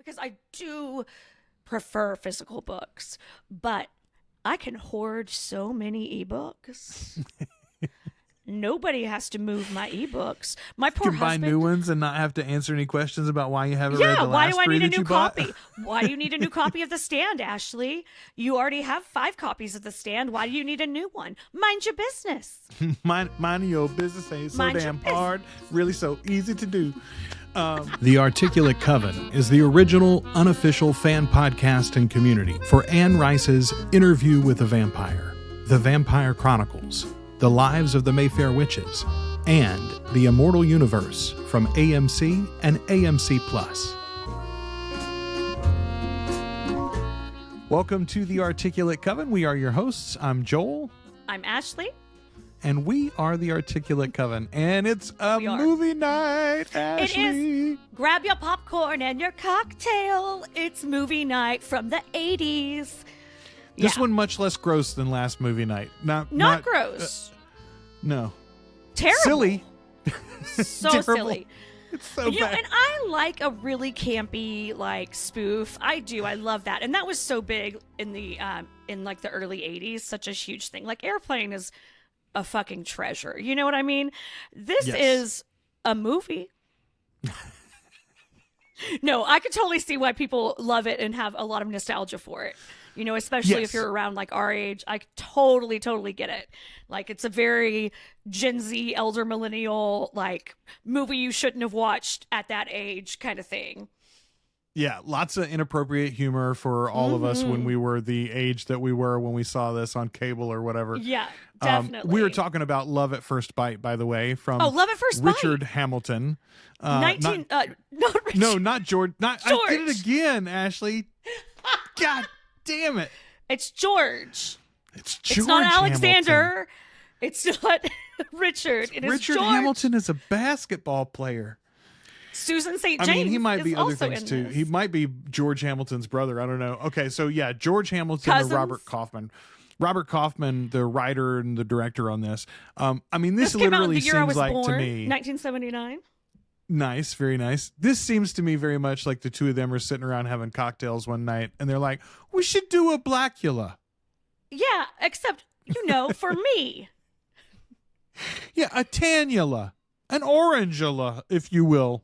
because I do prefer physical books, but I can hoard so many ebooks. Nobody has to move my ebooks. My poor you can husband. buy new ones and not have to answer any questions about why you haven't read the last why do I three need a that new you bought. copy? Why do you need a new copy of The Stand, Ashley? You already have 5 copies of The Stand. Why do you need a new one? Mind your business. Mind your business ain't so Mind your damn hard. Really so easy to do. The Articulate Coven is the original, unofficial fan podcast and community for Anne Rice's Interview with a Vampire, The Vampire Chronicles, The Lives of the Mayfair Witches, and the Immortal Universe from AMC and AMC+. Welcome to the Articulate Coven. We are your hosts. I'm Joel. I'm Ashley. And we are the Articulate Coven. And it's a movie night, Ashley. It is. Grab your popcorn and your cocktail. It's movie night from the 80s. This one much less gross than last movie night. Not gross. No. Terrible. Silly. So Terrible. silly. It's so bad. And I like a really campy spoof. I do. I love that. And that was so big in the the early 80s, such a huge thing. Like Airplane is a fucking treasure. You know what I mean? This is a movie. No, I could totally see why people love it and have a lot of nostalgia for it. You know, especially if you're around our age. I totally get it. It's a very Gen Z, elder millennial, movie you shouldn't have watched at that age kind of thing. Yeah, lots of inappropriate humor for all of us when we were the age that we were when we saw this on cable or whatever. Yeah, definitely. We were talking about Love at First Bite, by the way, from Love at First Richard Bite. Hamilton. Not Richard. No, not George. George. I did it again, Ashley. God damn it. It's George. It's George. It's not Alexander. Hamilton. It's not Richard. It is Richard George. Hamilton is a basketball player. Susan St. James. I mean, he might be other also things in too. this. He might be George Hamilton's brother. I don't know. Okay, so yeah, George Hamilton Cousins? or Robert Kaufman. Robert Kaufman, the writer and the director on this. I mean, this came out literally the year I seems was like born, to me 1979. nice, very nice. This seems to me very much like the two of them are sitting around having cocktails one night, and they're like, "We should do a Blackula." Yeah, except for me. Yeah, a Tannula, an Orangula, if you will.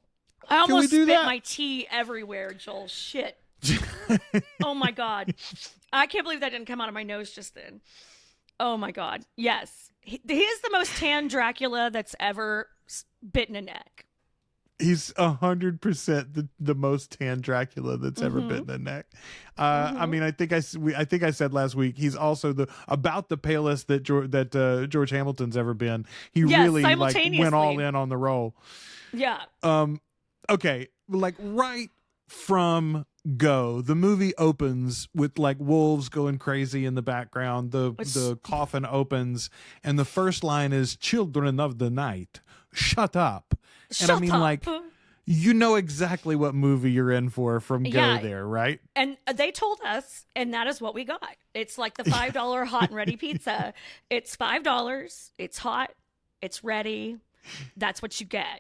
I almost do spit that? my tea everywhere, Joel. Shit. Oh my God. I can't believe that didn't come out of my nose just then. Oh my God. Yes. He is the most tan Dracula that's ever bitten a neck. He's 100% the most tan Dracula that's ever bitten a neck. I mean, I think I said last week he's also about the palest that George Hamilton's ever been. He really went all in on the role. Yeah. Okay, right from go, the movie opens with wolves going crazy in the background. The coffin opens, and the first line is "Children of the night, shut up." And I mean, you know exactly what movie you're in for from go there, right? And they told us, and that is what we got. It's like the $5 hot and ready pizza. It's $5. It's hot. It's ready. That's what you get.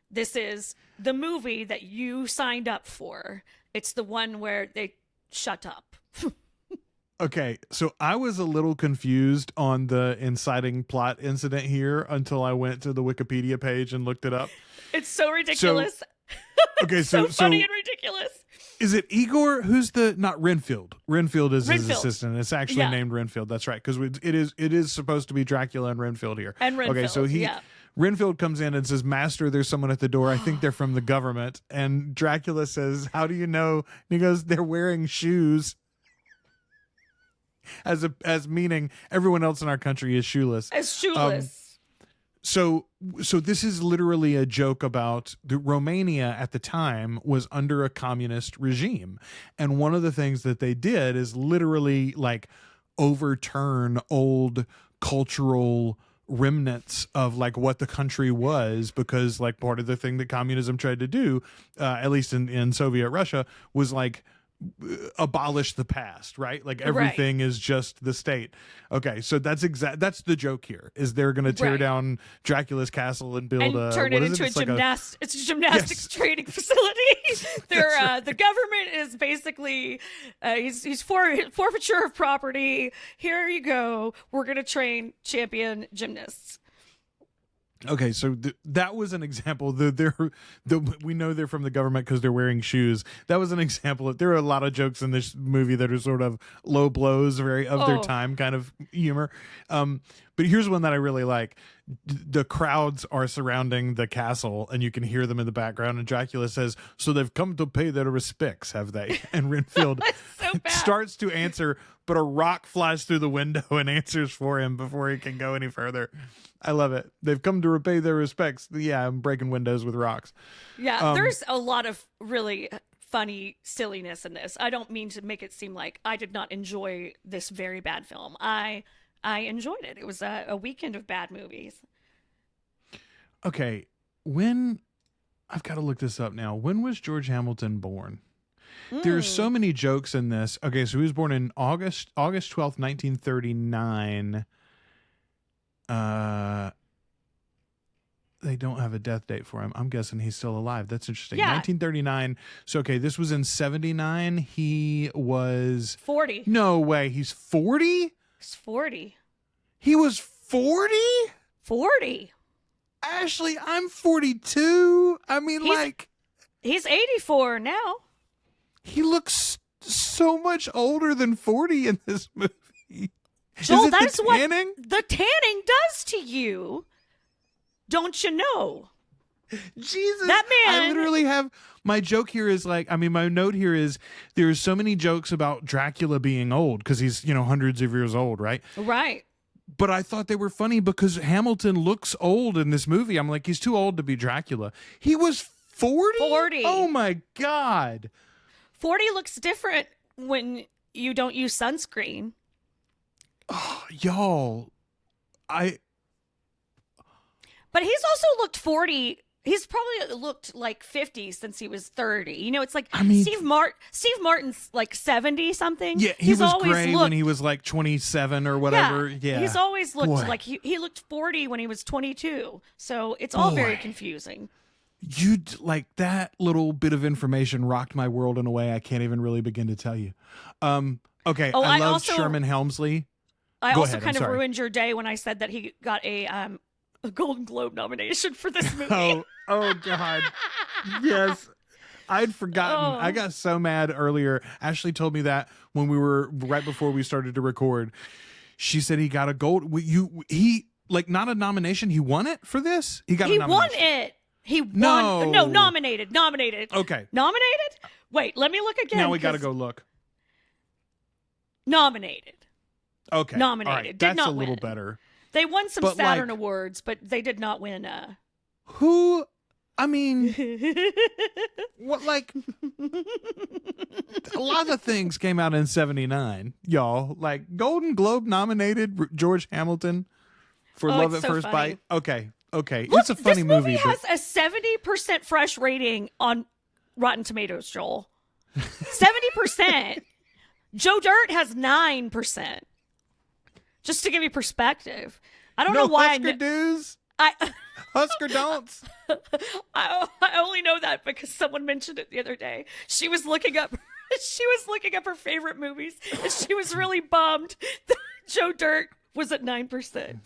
This is the movie that you signed up for. It's the one where they shut up. Okay, so I was a little confused on the inciting plot incident here until I went to the Wikipedia page and looked it up. It's so ridiculous. Okay, it's so funny and ridiculous. Is it Igor? Who's not Renfield? Renfield is his assistant. It's actually named Renfield. That's right, because it is supposed to be Dracula and Renfield here. And Renfield. Okay, so Renfield comes in and says, "Master, there's someone at the door. I think they're from the government." And Dracula says, "How do you know?" And he goes, "They're wearing shoes." As meaning everyone else in our country is shoeless. As shoeless. So this is literally a joke about the Romania at the time was under a communist regime. And one of the things that they did is literally overturn old cultural remnants of what the country was, because part of the thing that communism tried to do, at least in Soviet Russia, was abolish the past, right? Like everything is just the state. Okay, so that's the joke here. Is they're going to tear down Dracula's castle and build turn it into it's a gymnastics training facility. They're the government is basically he's forfeiture of property. Here you go. We're going to train champion gymnasts. Okay, so that was an example. We know they're from the government because they're wearing shoes. That was an example. There are a lot of jokes in this movie that are sort of low blows, very of their time kind of humor. But here's one that I really like. The crowds are surrounding the castle, and you can hear them in the background. And Dracula says, "So they've come to pay their respects, have they?" And Renfield starts to answer, but a rock flies through the window and answers for him before he can go any further. I love it. They've come to repay their respects. Yeah, I'm breaking windows with rocks. Yeah, there's a lot of really funny silliness in this. I don't mean to make it seem like I did not enjoy this very bad film. I enjoyed it. It was a weekend of bad movies. Okay, I've got to look this up now. When was George Hamilton born? There are so many jokes in this. Okay, so he was born in August 12th, 1939. They don't have a death date for him. I'm guessing he's still alive. That's interesting. Yeah. 1939. So, okay, this was in 79. He was 40. No way. He's 40? He's 40. He was 40? 40. Ashley, I'm 42. I mean, he's 84 now. He looks so much older than 40 in this movie. Joel, that's what the tanning does to you. Don't you know? Jesus. That man. I literally have, my joke here is my note here is there's so many jokes about Dracula being old because he's, hundreds of years old, right? Right. But I thought they were funny because Hamilton looks old in this movie. I'm like, he's too old to be Dracula. He was 40? 40. Oh my God. 40 looks different when you don't use sunscreen. Oh, y'all. But he's also looked 40. He's probably looked like 50 since he was 30. It's like Steve Martin's like 70 something. Yeah, he was gray when he was like 27 or whatever. Yeah. He's always looked like he looked 40 when he was 22. So it's all very confusing. That little bit of information rocked my world in a way I can't even really begin to tell you. Okay, I love Sherman Hemsley. I also kind of ruined your day when I said that he got a Golden Globe nomination for this movie. Oh God. Yes. I'd forgotten. I got so mad earlier. Ashley told me that when we were right before we started to record. She said he got a gold. He not a nomination. He won it for this. He won it. He won. No, nominated. Okay. Nominated? Wait, let me look again. Now we got to go look. Nominated. Okay. Nominated. All right. Did That's not a little win. better. They won some Saturn Awards, but they did not win. Who? I mean, what? A lot of things came out in '79, y'all. Like Golden Globe nominated George Hamilton for Love at First Bite. Okay. Look, it's a funny movie. This movie has a 70% fresh rating on Rotten Tomatoes, Joel. 70%. Joe Dirt has 9%. Just to give you perspective. I don't know why Husker Do's? Husker Don'ts? I only know that because someone mentioned it the other day. She was looking up her favorite movies, and she was really bummed that Joe Dirt was at 9%.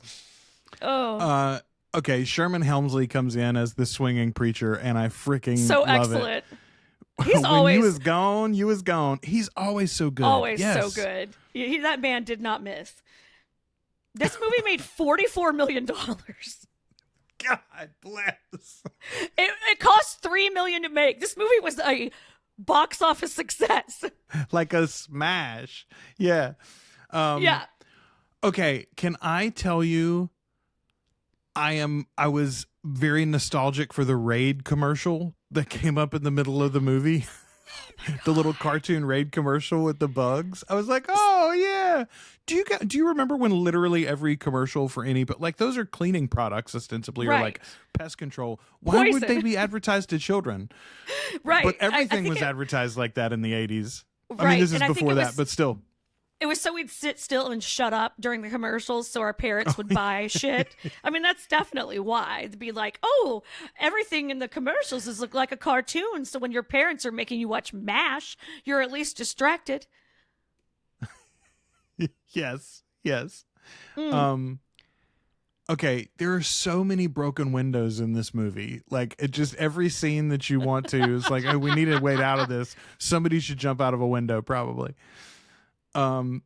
Oh. Okay, Sherman Hemsley comes in as the swinging preacher, and I freaking love excellent. It. He's when you was gone. He's always so good. Always so good. That man did not miss. This movie made $44 million. God bless. It cost $3 million to make. This movie was a box office success. Like a smash. Yeah. Yeah. Okay, can I tell you I was very nostalgic for the Raid commercial that came up in the middle of the movie. The little cartoon Raid commercial with the bugs. I was like, oh yeah. Do you remember when literally every commercial for but those are cleaning products ostensibly, right, or like pest control. Why would they be advertised to children? Right. But everything was advertised like that in the 80s. I mean, this is and I think before it that, was, but still. it was so we'd sit still and shut up during the commercials so our parents would buy shit. I mean, that's definitely why. They'd be like, oh, everything in the commercials is look like a cartoon. So when your parents are making you watch MASH, you're at least distracted. Yes. Okay, there are so many broken windows in this movie. Like, it just, every scene that you want to is like, oh, we need to wait out of this. Somebody should jump out of a window, probably. Okay.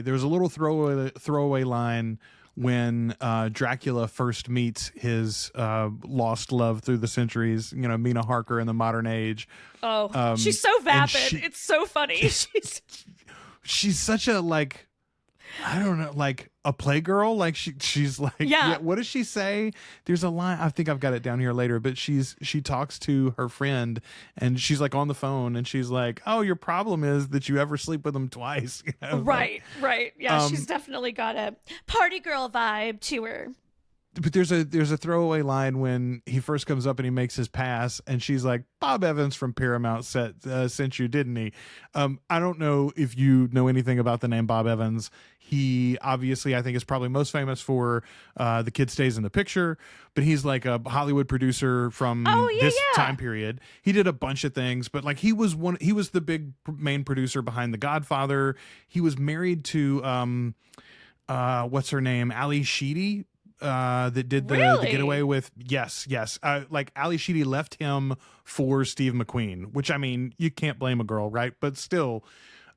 There's a little throwaway line when Dracula first meets his lost love through the centuries, Mina Harker in the modern age. Oh, she's so vapid. It's so funny. She's such a, like, I don't know, like a playgirl. Like she's like, yeah. What does she say? There's a line. I think I've got it down here later, but she talks to her friend and she's like on the phone and she's like, oh, your problem is that you ever sleep with them twice. Right. Yeah. She's definitely got a party girl vibe to her. But there's a throwaway line when he first comes up and he makes his pass and she's like, Bob Evans from Paramount sent you, didn't he? I don't know if you know anything about the name Bob Evans. He obviously, I think, is probably most famous for The Kid Stays in the Picture, but he's like a Hollywood producer from this time period. He did a bunch of things, but like he was the big main producer behind The Godfather. He was married to what's her name? Ali Sheedy. That did the Getaway with yes. Like Ali Sheedy left him for Steve McQueen, which, I mean, you can't blame a girl, right? But still,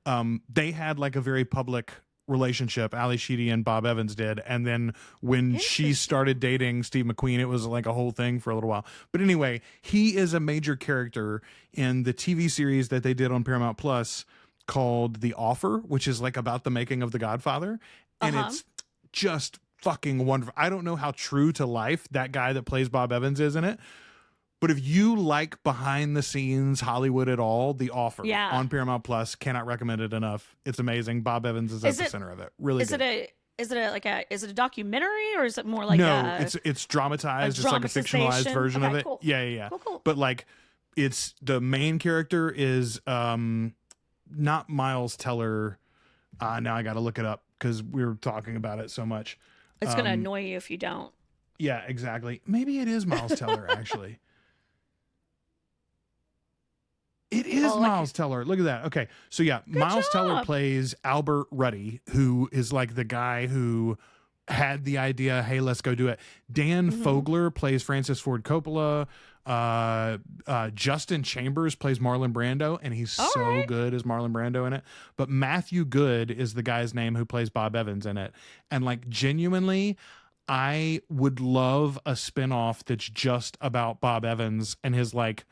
they had like a very public relationship. Ali Sheedy and Bob Evans did, and then when she started dating Steve McQueen, it was like a whole thing for a little while. But anyway, he is a major character in the TV series that they did on Paramount Plus called The Offer, which is like about the making of The Godfather, and it's just fucking wonderful. I don't know how true to life that guy that plays Bob Evans is in it, but if you like behind the scenes Hollywood at all, The Offer on Paramount Plus, cannot recommend it enough. It's amazing. Bob Evans is at the center of it. Really good. Is it a documentary or is it more like it's dramatized. It's like a fictionalized version of it. Cool. Yeah. Cool. But like, it's the main character is not Miles Teller. Now I got to look it up because we were talking about it so much. It's going to annoy you if you don't. Yeah, exactly. Maybe it is Miles Teller, actually. It is Miles Teller. Look at that. Okay. So yeah, Miles Teller plays Albert Ruddy, who is like the guy who had the idea, hey, let's go do it. Dan Fogler plays Francis Ford Coppola. Justin Chambers plays Marlon Brando, and he's so good as Marlon Brando in it. But Matthew Good is the guy's name who plays Bob Evans in it. And like, genuinely, I would love a spinoff that's just about Bob Evans and his like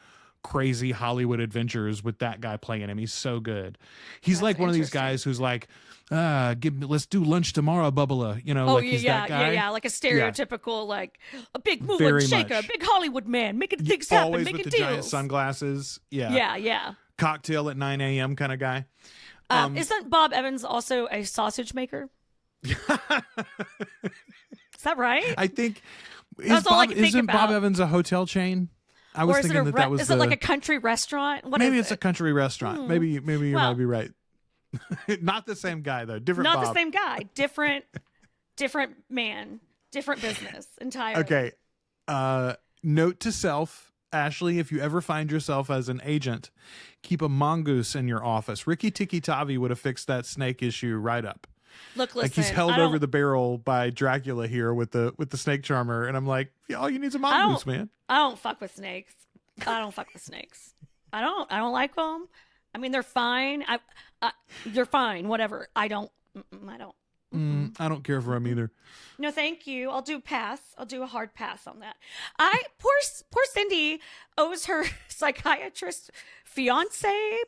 crazy Hollywood adventures with that guy playing him. He's so good. He's like one of these guys who's like, let's do lunch tomorrow, Bubba. He's that guy. Yeah, like a stereotypical, like a big mover and shaker, a big Hollywood man, making things happen, always making with deals. The giant sunglasses. Yeah. Cocktail at 9 a.m. kind of guy. Isn't Bob Evans also a sausage maker? Is that right? I think. Isn't Bob Evans a hotel chain? I was thinking that was. Is it like a country restaurant? Maybe it's a country restaurant. Maybe you might be right. Not the same guy though. Different. Not Bob. the same guy. Different man. Different business entirely. Okay. Note to self, Ashley: if you ever find yourself as an agent, keep a mongoose in your office. Ricky Tikki Tavi would have fixed that snake issue right up. Look, listen. Like he's held over the barrel by Dracula here with the snake charmer, and I'm like, all you need is a mongoose, man. I don't fuck with snakes. I don't like them. I mean, they're fine. You're fine. Whatever. I don't care for them either. No, thank you. I'll do pass. I'll do a hard pass on that. Poor Cindy owes her psychiatrist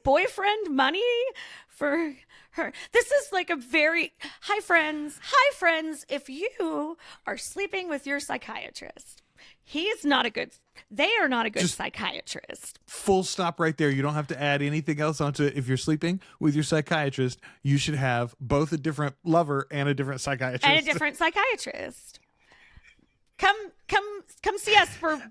boyfriend money for her. This is like a very hi friends. If you are sleeping with your psychiatrist, they are not a good psychiatrist. Full stop right there. You don't have to add anything else onto it. If you're sleeping with your psychiatrist, you should have both a different lover and a different psychiatrist. Come see us for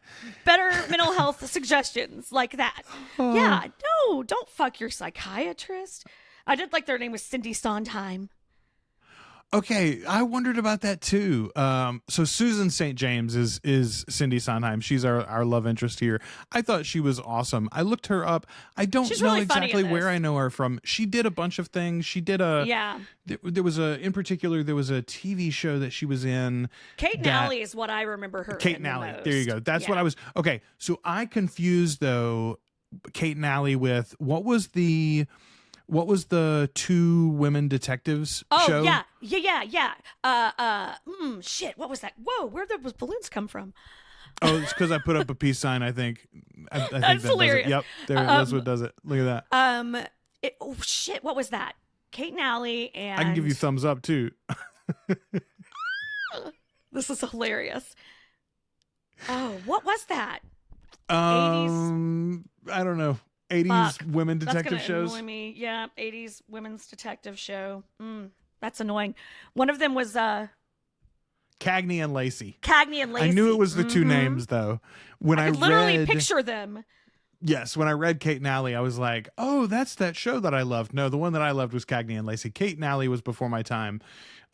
better mental health suggestions like that. Yeah, No, don't fuck your psychiatrist. I did like their name was Cindy Sondheim. Okay, I wondered about that too. So Susan St. James is Cindy Sondheim. She's our love interest here. I thought she was awesome. I looked her up. I don't She's know really funny exactly in where this. I know her from. She did a bunch of things. She did a Yeah. There was in particular there was a TV show that she was in. Kate Nally is what I rember her. Kate in Nally. the most. There you go. That's what I was. Okay, so I confused though Kate Nally with what was the two women detectives show? Yeah. Shit, what was that? Whoa, where did those balloons come from? Oh, it's because I put up a peace sign. I think. I think That's that hilarious. Does it. Yep, that's what does it. Look at that. Oh shit, what was that? Kate Nally and I can give you thumbs up too. This is hilarious. Oh, what was that? 80s. I don't know. 80s Fuck. women That's detective gonna shows. annoy me. Yeah, 80s women's detective show. That's annoying. One of them was Cagney and Lacey. Cagney and Lacey. I knew it was the two names though. When I could literally read, picture them. yes, when I read Kate Nally, I was like, "Oh, that's that show that I loved." No, the one that I loved was Cagney and Lacey. Kate Nally was before my time,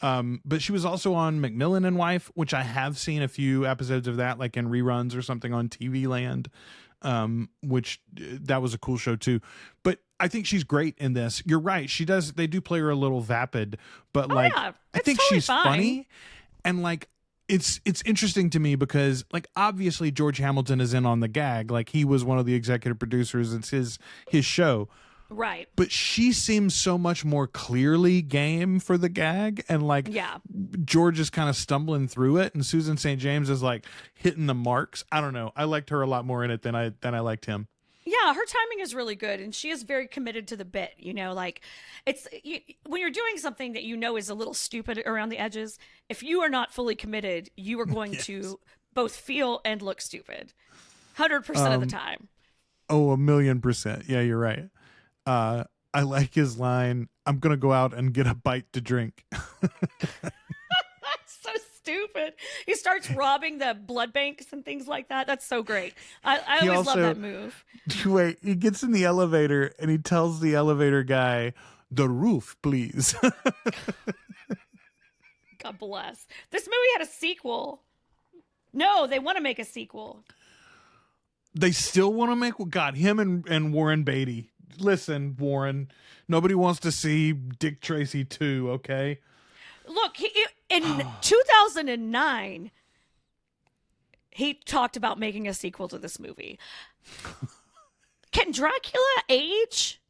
but she was also on Macmillan and Wife, which I have seen a few episodes of that, like in reruns or something on TV Land. Which that was a cool show too. But I think she's great in this. You're right. She does. They do play her a little vapid, but like yeah, I it's think totally she's fine. funny, and like. It's interesting to me because like obviously George Hamilton is in on the gag, like he was one of the executive producers. It's his show, Right. but she seems so much more clearly game for the gag, and like Yeah. George is kind of stumbling through it, and Susan St. James is like hitting the marks. I don't know. I liked her a lot more in it than I liked him. Yeah, her timing is really good, and she is very committed to the bit. You know, like when you're doing something that you know is a little stupid around the edges, if you are not fully committed, you are going to both feel and look stupid, 100% of the time. Oh, 1,000,000%. Yeah, you're right. I like his line. I'm gonna go out and get a bite to drink. So stupid. He starts robbing the blood banks and things like that. That's so great. I He always love also- that move. Wait, he gets in the elevator and he tells the elevator guy, "The roof, please." God bless. This movie had a sequel. No, they want to make a sequel. They still want to make him and Warren Beatty. Listen, Warren, nobody wants to see Dick Tracy 2, okay? Look, in 2009, he talked about making a sequel to this movie. Can Dracula age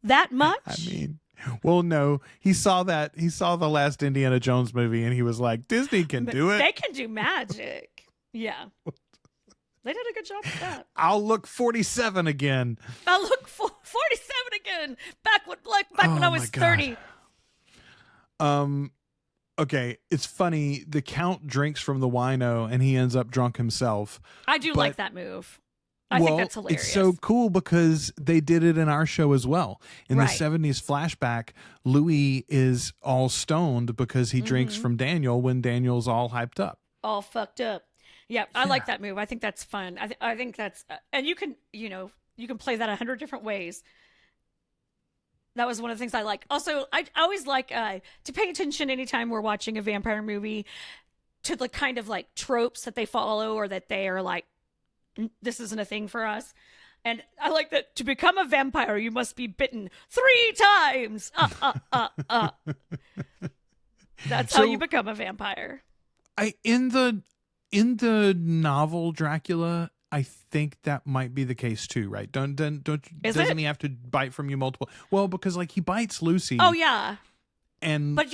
that much? I mean, well, no. He saw the last Indiana Jones movie and he was like, Disney can do it. They can do magic. Yeah. They did a good job with that. I'll look 47 again. I look 47 again. Back when I Oh, was my God. 30. Okay, it's funny. The Count drinks from the wino and he ends up drunk himself. I do But- like that move. I think that's hilarious. It's so cool because they did it in our show as well. In Right. the 70s flashback, Louis is all stoned because he drinks from Daniel when Daniel's all hyped up. All fucked up. Yeah, I like that move. I think that's fun. I think that's and you can play that 100 different ways. That was one of the things I like. Also, I always like to pay attention anytime we're watching a vampire movie to the kind of like tropes that they follow or that they are like, this isn't a thing for us. And I like that to become a vampire, you must be bitten 3 times. That's how So- you become a vampire. In the novel Dracula, I think that might be the case too, right? Doesn't it? he have to bite from you multiple? Well, because like he bites Lucy. Oh yeah. and But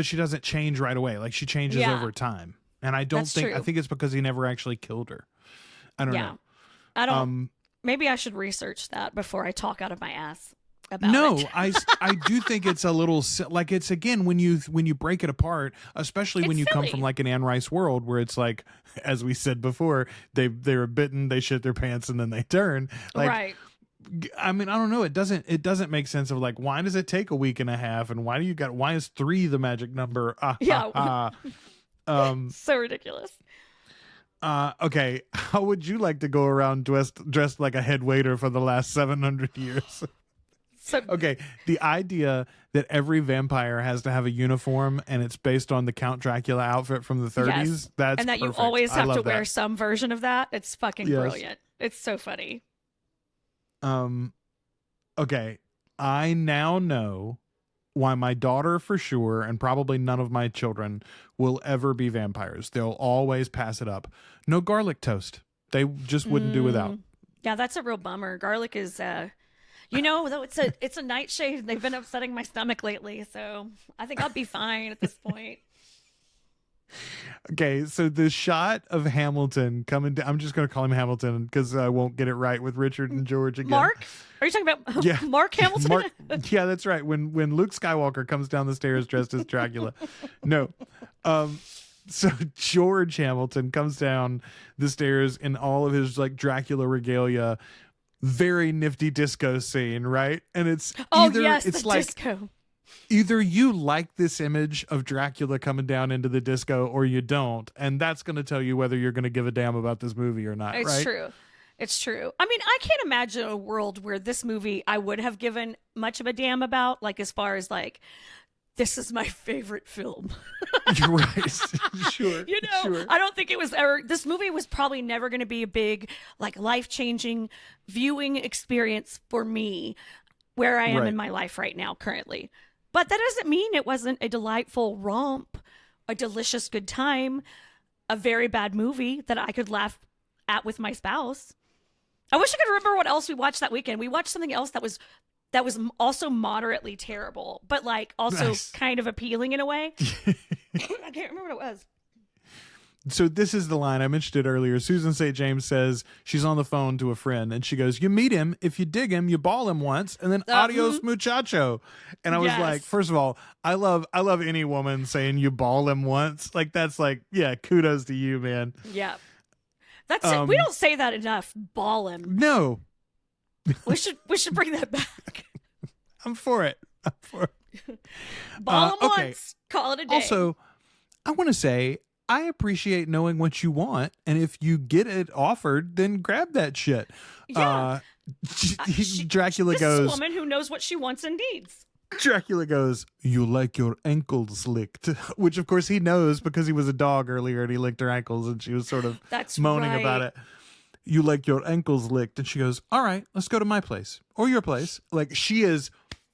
she doesn't change right away. Like she changes Yeah. over time. And I don't That's think true. I think it's because he never actually killed her. I don't know. I don't. Maybe I should research that before I talk out of my ass about No, it. I do think it's a little like it's again when you break it apart, especially when It's you come silly. from like an Anne Rice world where it's like, as we said before, they were bitten, they shit their pants, and then they turn. Like, right. I mean, I don't know. It doesn't make sense of like why does it take a week and a half, and why is 3 the magic number? Yeah. Ah. So ridiculous. Okay, how would you like to go around dressed like a head waiter for the last 700 years? So, Okay, the idea that every vampire has to have a uniform and it's based on the Count Dracula outfit from the 30s, yes. that's and that perfect. you always I have to love wear that. some version of that. It's fucking Yes. brilliant. It's so funny. Okay, I now know why my daughter for sure, and probably none of my children, will ever be vampires. They'll always pass it up. No garlic toast. They just wouldn't do without. Yeah, that's a real bummer. Garlic is though it's a nightshade. They've been upsetting my stomach lately, so I think I'll be fine at this point. Okay, so the shot of Hamilton coming down, I'm just going to call him Hamilton because I won't get it right with Richard and George again. Mark? Are you talking about Yeah. Mark Hamilton? Yeah, that's right. When Luke Skywalker comes down the stairs dressed as Dracula. No. So George Hamilton comes down the stairs in all of his like Dracula regalia. Very nifty disco scene, right? And it's either yes, it's the like disco. either you like this image of Dracula coming down into the disco or you don't, and that's going to tell you whether you're going to give a damn about this movie or not. It's right? true. It's true. I mean, I can't imagine a world where this movie I would have given much of a damn about, like as far as like, this is my favorite film. You're right. Sure. You know, sure. I don't think it was ever, this movie was probably never going to be a big, like life-changing viewing experience for me where I am Right. in my life right now currently. But that doesn't mean it wasn't a delightful romp, a delicious good time, a very bad movie that I could laugh at with my spouse. I wish I could remember what else we watched that weekend. We watched something else that was also moderately terrible, but like also Nice. kind of appealing in a way. I can't remember what it was. So this is the line I mentioned it earlier. Susan St. James says she's on the phone to a friend and she goes, "You meet him, if you dig him, you ball him once, and then adios muchacho." And I was Yes. like, first of all, I love any woman saying you ball him once. Like that's like, yeah, kudos to you, man. Yeah. That's it. We don't say that enough. Ball him. No, We should bring that back. I'm for it. I'm for it. Ball him okay. once. Call it a day. Also, I want to say I appreciate knowing what you want, and if you get it offered, then grab that shit. Yeah. Dracula this goes. is a woman who knows what she wants and needs. Dracula goes, "You like your ankles licked," which of course he knows because he was a dog earlier and he licked her ankles, and she was sort of That's moaning right. about it. "You like your ankles licked," and she goes, "All right, let's go to my place or your place." Like she is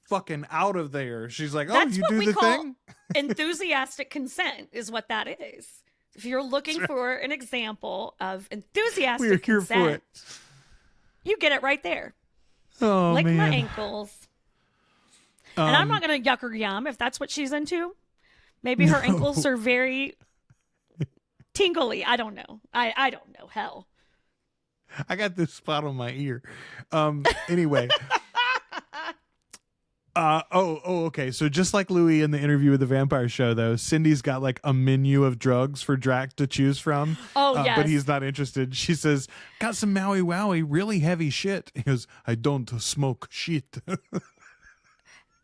fucking out of there. She's like, "Oh, That's you what do we the call thing." enthusiastic consent is what that is. If you're looking for an example of enthusiastic We're here consent, for it. you get it right there. Oh Lick man. my ankles. And I'm not going to yuck or yum if that's what she's into. Maybe her ankles are very tingly. I don't know. I don't know. Hell. I got this spot on my ear. Anyway. Okay. So just like Louis in the interview with the Vampire Show, though, Cindy's got like a menu of drugs for Drac to choose from. Oh, yes. But he's not interested. She says, "Got some Maui Wowie, really heavy shit." He goes, "I don't smoke shit."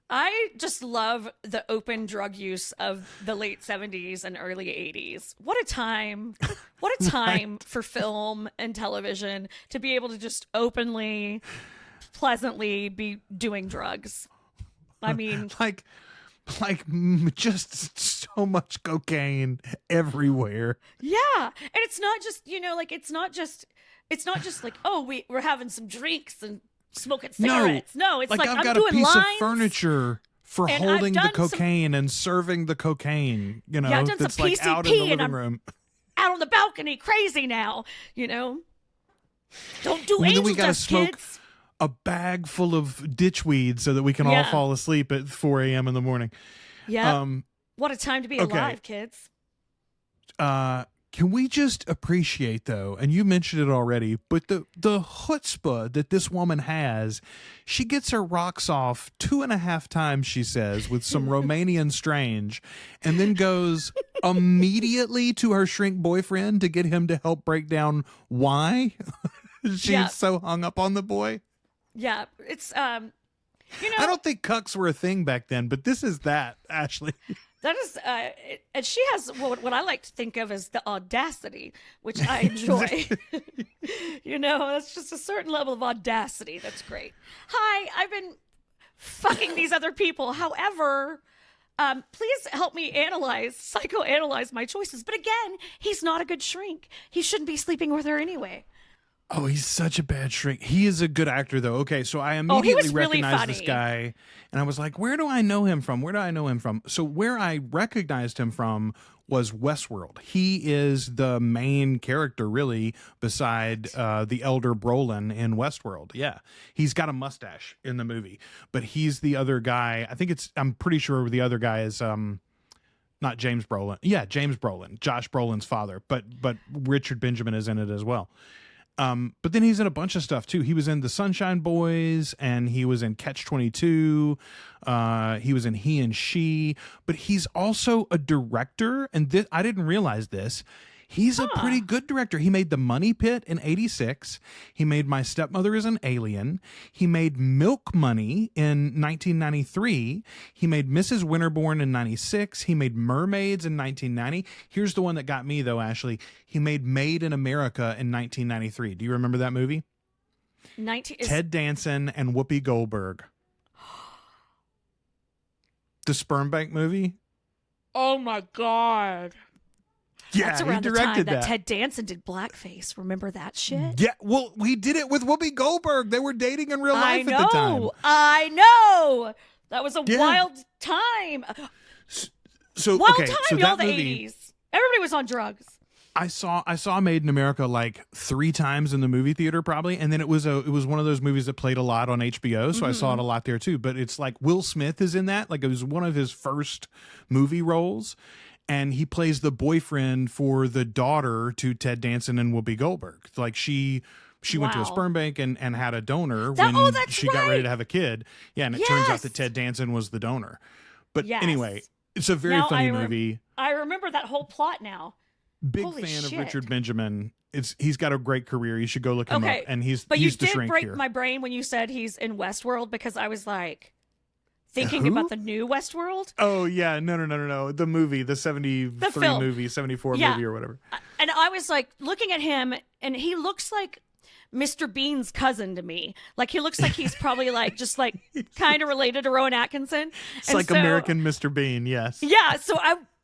I just love the open drug use of the late 70s and early 80s. What a time. What a time for film and television to be able to just openly, pleasantly be doing drugs. I mean, like just so much cocaine everywhere. yeah. And it's not just, like it's not just like, oh, we're having some drinks and smoking cigarettes. No, it's like I've I'm got a doing piece lines. of furniture for and holding I've the done some- cocaine and serving the cocaine, Yeah, I've done that's some like out in PCP the and living I'm room. out on the balcony crazy now, Don't do Well, then angel we gotta dust, smoke kids. a bag full of ditchweed so that we can all Yeah. fall asleep at 4 a.m. in the morning. Yeah. What a time to be okay. alive, kids. Can we just appreciate, though, and you mentioned it already, but the chutzpah that this woman has, she gets her rocks off 2.5 times, she says, with some Romanian strange, and then goes immediately to her shrink boyfriend to get him to help break down why she's Yeah. so hung up on the boy. Yeah. It's I don't think cucks were a thing back then, but this is that, Ashley. That is, and she has what I like to think of as the audacity, which I enjoy. That's just a certain level of audacity. That's great. Hi, I've been fucking these other people. However, please help me psychoanalyze my choices. But again, he's not a good shrink. He shouldn't be sleeping with her anyway. Oh, he's such a bad shrink. He is a good actor, though. Okay, so I immediately recognized this guy, and I was like, where do I know him from? So where I recognized him from was Westworld. He is the main character, really, beside the elder Brolin in Westworld. Yeah, he's got a mustache in the movie, but he's the other guy. I'm pretty sure the other guy is not James Brolin. Yeah, James Brolin, Josh Brolin's father, but Richard Benjamin is in it as well. But then he's in a bunch of stuff too. He was in The Sunshine Boys, and he was in Catch-22. He was in He and She, but he's also a director. And I didn't realize this. He's a pretty good director. He made The Money Pit in '86. He made My Stepmother is an Alien. He made Milk Money in 1993. He made Mrs. Winterbourne in '96. He made Mermaids in 1990. Here's the one that got me, though, Ashley. He made Made in America in 1993. Do you remember that movie? Ted Danson and Whoopi Goldberg. The Sperm Bank movie? Oh, my God. Yeah, that's around he directed the time that Ted Danson did blackface. Remember that shit? Yeah, well, we did it with Whoopi Goldberg. They were dating in real life at the time. I know. That was a wild time. Wild time, y'all, the 80s. Everybody was on drugs. I saw Made in America like 3 times in the movie theater probably, and then it was one of those movies that played a lot on HBO, so I saw it a lot there too. But it's like Will Smith is in that. Like, it was one of his first movie roles. And he plays the boyfriend for the daughter to Ted Danson and Whoopi Goldberg. Like, she went to a sperm bank and had a donor when she got ready to have a kid. Yeah, and it turns out that Ted Danson was the donor. But anyway, it's a very funny movie. I remember that whole plot now. Big Holy fan shit. of Richard Benjamin. He's got a great career. You should go look him up. And he's you the shrink did break here. my brain when you said he's in Westworld, because I was like, thinking about the new Westworld. Oh, yeah. No. The movie, the 73 movie, 74 movie or whatever. And I was like looking at him, and he looks like Mr. Bean's cousin to me. Like, he looks like he's probably like just like kind of related to Rowan Atkinson. It's like American Mr. Bean, yes. Yeah. So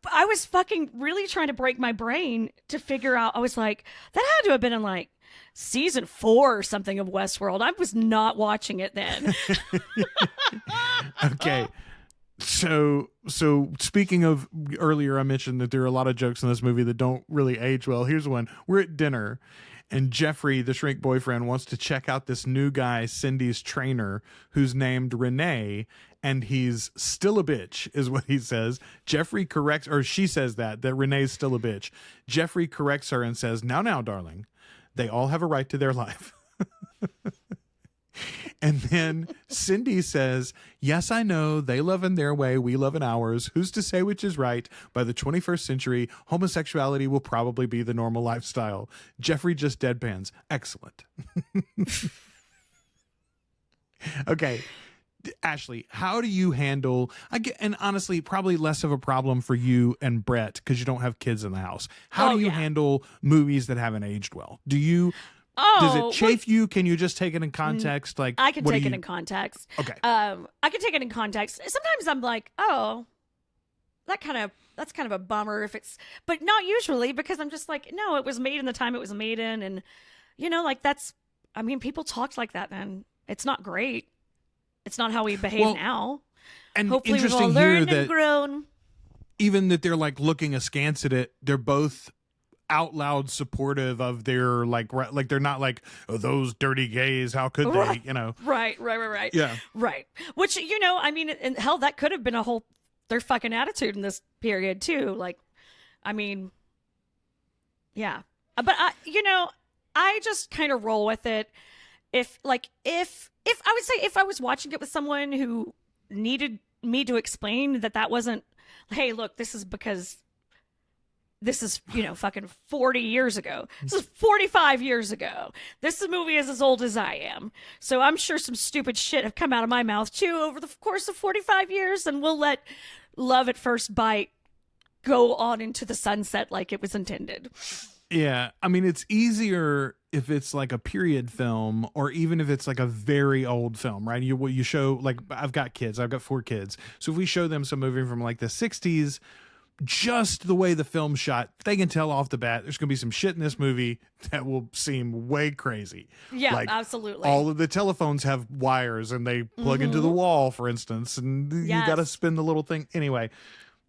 I was fucking really trying to break my brain to figure out. I was like, that had to have been in like season 4 or something of Westworld. I was not watching it then. Okay. So speaking of earlier, I mentioned that there are a lot of jokes in this movie that don't really age well. Here's one. We're at dinner, and Jeffrey, the shrink boyfriend, wants to check out this new guy, Cindy's trainer, who's named Renee, and he's still a bitch, is what he says. Jeffrey corrects, or she says that Renee's still a bitch. Jeffrey corrects her and says, now, darling, they all have a right to their life. And then Cindy says, yes, I know. They love in their way. We love in ours. Who's to say which is right? By the 21st century, homosexuality will probably be the normal lifestyle. Jeffrey just deadpans. Excellent. Okay. Ashley, how do you handle, and honestly, probably less of a problem for you and Brett because you don't have kids in the house. How do you handle movies that haven't aged well? Does it chafe you? Can you just take it in context? Like, I can take it in context. Okay. I can take it in context. Sometimes I'm like, oh, that's kind of a bummer but not usually, because I'm just like, no, it was made in the time it was made in, and like people talked like that then. It's not great. It's not how we behave now. And hopefully we've all interesting learned here and grown. Even that they're like looking askance at it, they're both out loud supportive of their like they're not like, oh, those dirty gays, how could they, Right. Yeah. Right. Which, and hell, that could have been their fucking attitude in this period too. Like, yeah. But I just kind of roll with it. If I would say, if I was watching it with someone who needed me to explain that wasn't, hey, look, this is because this is, fucking 40 years ago. This is 45 years ago. This movie is as old as I am. So I'm sure some stupid shit have come out of my mouth too over the course of 45 years, and we'll let love at first bite go on into the sunset like it was intended. Yeah, I mean, it's easier if it's like a period film, or even if it's like a very old film, right? You show, like, I've got 4 kids, so if we show them some movie from like the 60s, just the way the film shot, they can tell off the bat there's gonna be some shit in this movie that will seem way crazy. Yeah, like, absolutely. all of the telephones have wires and they plug into the wall, for instance, and you gotta spin the little thing anyway.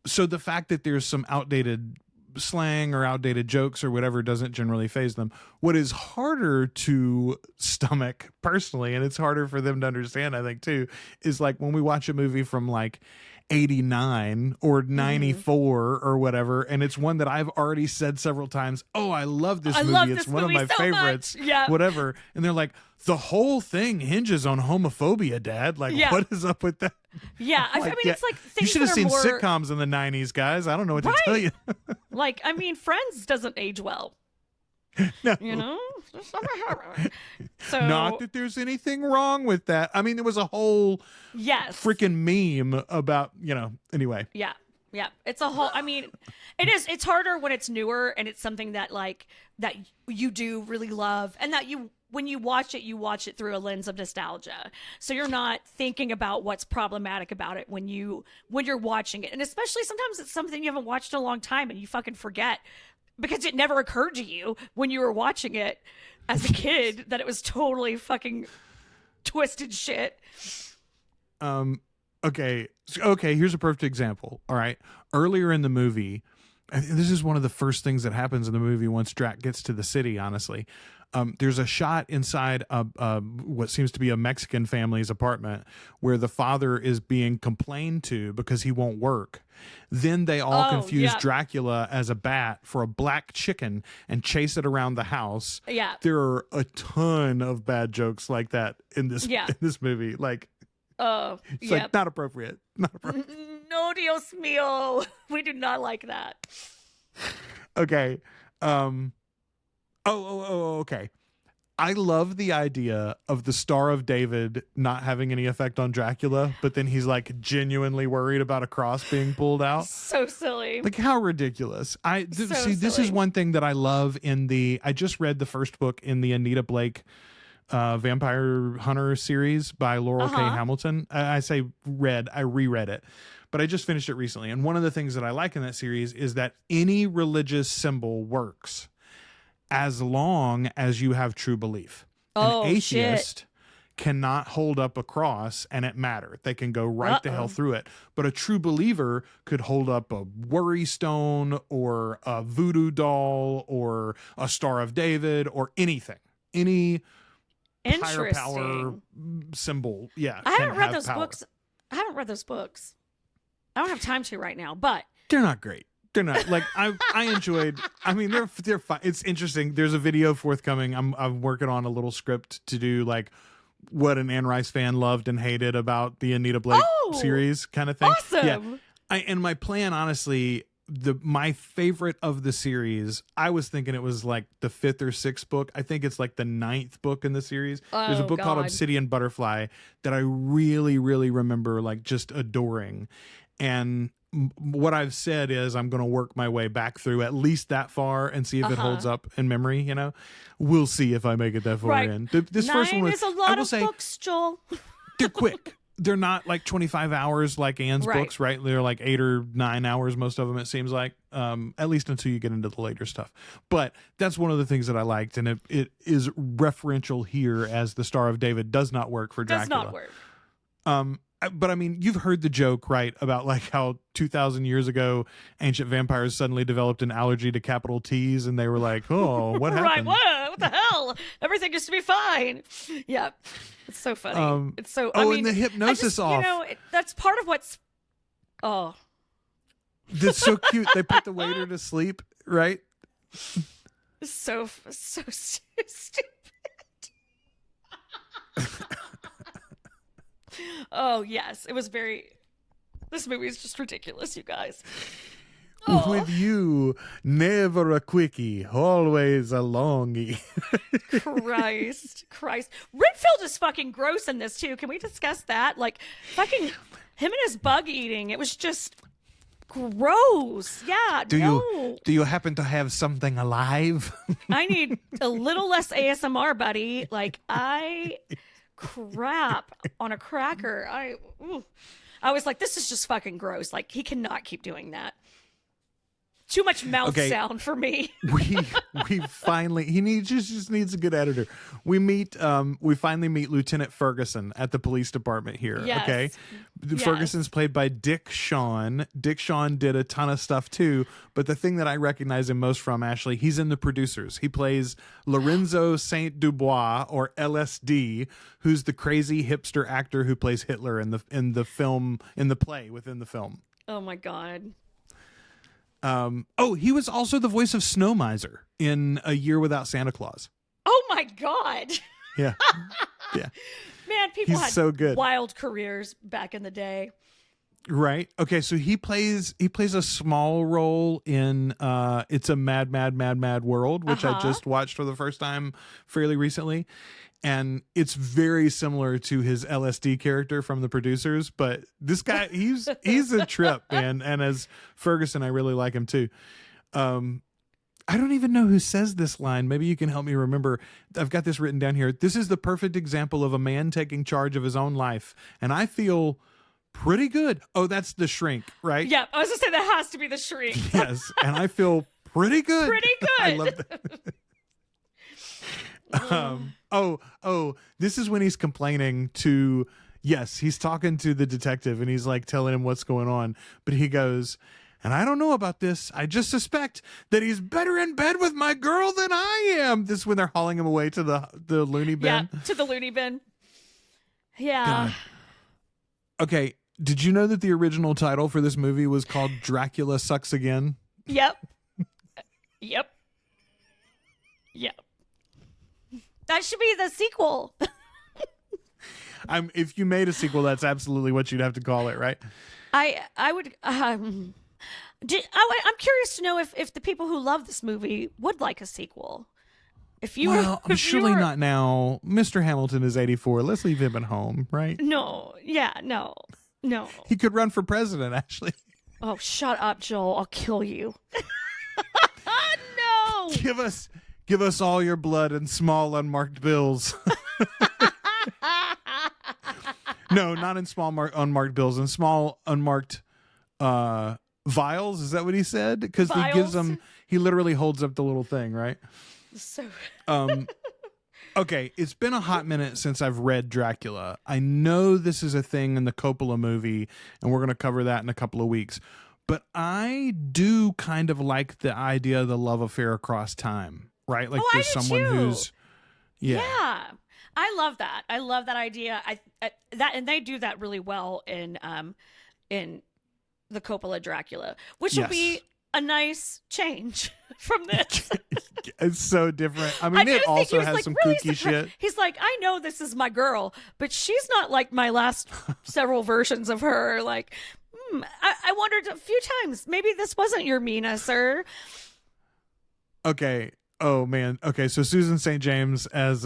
So the fact that there's some outdated slang or outdated jokes or whatever doesn't generally faze them. What is harder to stomach personally, and it's harder for them to understand, I think too, is like when we watch a movie from like 89 or 94 or whatever, and it's one that I've already said several times, oh, I love this movie, it's one of my favorites, whatever, and they're like, the whole thing hinges on homophobia, Dad. Like, what is up with that? Yeah, I mean, it's like things you should have seen more... sitcoms in the 90s, guys. I don't know what to tell you. Like, I mean, Friends doesn't age well. No. You know? So, not that there's anything wrong with that. I mean, there was a whole freaking meme about, anyway. Yeah. Yeah. It's a whole, I mean, it's harder when it's newer and it's something that like, that you do really love, and that when you watch it through a lens of nostalgia. So you're not thinking about what's problematic about it when you're watching it. And especially sometimes it's something you haven't watched in a long time and you fucking forget because it never occurred to you when you were watching it as a kid that it was totally fucking twisted shit. Okay, here's a perfect example. All right. Earlier in the movie, this is one of the first things that happens in the movie once Drac gets to the city, honestly. There's a shot inside what seems to be a Mexican family's apartment where the father is being complained to because he won't work. Then they all confuse Dracula as a bat for a black chicken and chase it around the house. Yeah. There are a ton of bad jokes like that in this movie. Like, it's like not appropriate. Not appropriate. No, Dios mío. We do not like that. Okay. Okay. I love the idea of the Star of David not having any effect on Dracula, but then he's like genuinely worried about a cross being pulled out. So silly. Like, how ridiculous. This is one thing that I love I just read the first book in the Anita Blake Vampire Hunter series by Laurel K. Hamilton. I say read, I reread it, but I just finished it recently. And one of the things that I like in that series is that any religious symbol works as long as you have true belief. An atheist cannot hold up a cross and it matter. They can go right the hell through it. But a true believer could hold up a worry stone or a voodoo doll or a Star of David or anything. Any higher power symbol. Yeah. I haven't read those books. I haven't read those books. I don't have time to right now, but they're not great. They're not like I enjoyed. I mean, they're fine. It's interesting. There's a video forthcoming. I'm working on a little script to do like what an Anne Rice fan loved and hated about the Anita Blake series kind of thing. Awesome. Yeah. And my plan, honestly, my favorite of the series, I was thinking it was like the 5th or 6th book. I think it's like the 9th book in the series. There's a book called Obsidian Butterfly that I really, really remember like just adoring. And what I've said is I'm going to work my way back through at least that far and see if it holds up in memory. We'll see if I make it that far in. This 9 first one was, is a lot of books, Joel. They're quick. They're not like 25 hours like Anne's books, right? They're like 8 or 9 hours, most of them, it seems like, at least until you get into the later stuff. But that's one of the things that I liked, and it is referential here as the Star of David does not work for Dracula. Does not work. But I mean, you've heard the joke, right, about like how 2,000 years ago, ancient vampires suddenly developed an allergy to capital T's, and they were like, "Oh, what happened?" Right? What the hell? Everything used to be fine. Yeah, it's so funny. It's so. I mean, and the hypnosis off. That's part of what's. Oh, that's so cute. They put the waiter to sleep, right? So stupid. Oh, yes. It was this movie is just ridiculous, you guys. Oh. With you, never a quickie, always a longie. Christ. Renfield is fucking gross in this, too. Can we discuss that? Like, fucking him and his bug eating. It was just... gross. Yeah, Do you happen to have something alive? I need a little less ASMR, buddy. Like, crap on a cracker. I was like, this is just fucking gross. Like, he cannot keep doing that. Too much mouth sound for me. we finally just needs a good editor. We finally meet Lieutenant Ferguson at the police department here. Yes. Okay. Yes. Ferguson's played by Dick Shawn. Dick Shawn did a ton of stuff too, but the thing that I recognize him most from, Ashley, he's in The Producers. He plays Lorenzo Saint Dubois, or LSD, who's the crazy hipster actor who plays Hitler in the play within the film. Oh my God. He was also the voice of Snow Miser in A Year Without Santa Claus. Oh my God. Yeah. Yeah. Man, people He's had so good. wild careers back in the day. Right. Okay, so he plays a small role in It's a Mad, Mad, Mad, Mad World, which I just watched for the first time fairly recently. And it's very similar to his LSD character from The Producers, but this guy, he's a trip, man. And as Ferguson, I really like him too. I don't even know who says this line. Maybe you can help me remember. I've got this written down here. This is the perfect example of a man taking charge of his own life, and I feel pretty good. Oh, that's the Shrink, right? Yeah, I was gonna say that has to be the Shrink. Yes, and I feel pretty good. Pretty good. I love that. This is when he's complaining to, yes, he's talking to the detective and he's like telling him what's going on, but he goes, and I don't know about this. I just suspect that he's better in bed with my girl than I am. This is when they're hauling him away to the loony bin. Yeah, to the loony bin. Yeah. God. Okay, did you know that the original title for this movie was called Dracula Sucks Again? Yep. Yep. That should be the sequel. If you made a sequel, that's absolutely what you'd have to call it, right? I would. I'm curious to know if the people who love this movie would like a sequel. I'm surely not now. Mr. Hamilton is 84. Let's leave him at home, right? No. Yeah. No. He could run for president, actually. Oh, shut up, Joel. I'll kill you. No. Give us all your blood in small unmarked bills. No, not in small unmarked bills, in small unmarked vials. Is that what he said? Because he gives them. He literally holds up the little thing, right? So. Okay, it's been a hot minute since I've read Dracula. I know this is a thing in the Coppola movie, and we're going to cover that in a couple of weeks. But I do kind of like the idea of the love affair across time. Right, like there's someone who's, yeah. I love that. I love that idea. And they do that really well in the Coppola Dracula, which will be a nice change from this. It's so different. I mean, it also has like, some really kooky shit. He's like, I know this is my girl, but she's not like my last several versions of her. Like, I wondered a few times, maybe this wasn't your Mina, sir. Okay. Oh, man. Okay, so Susan St. James as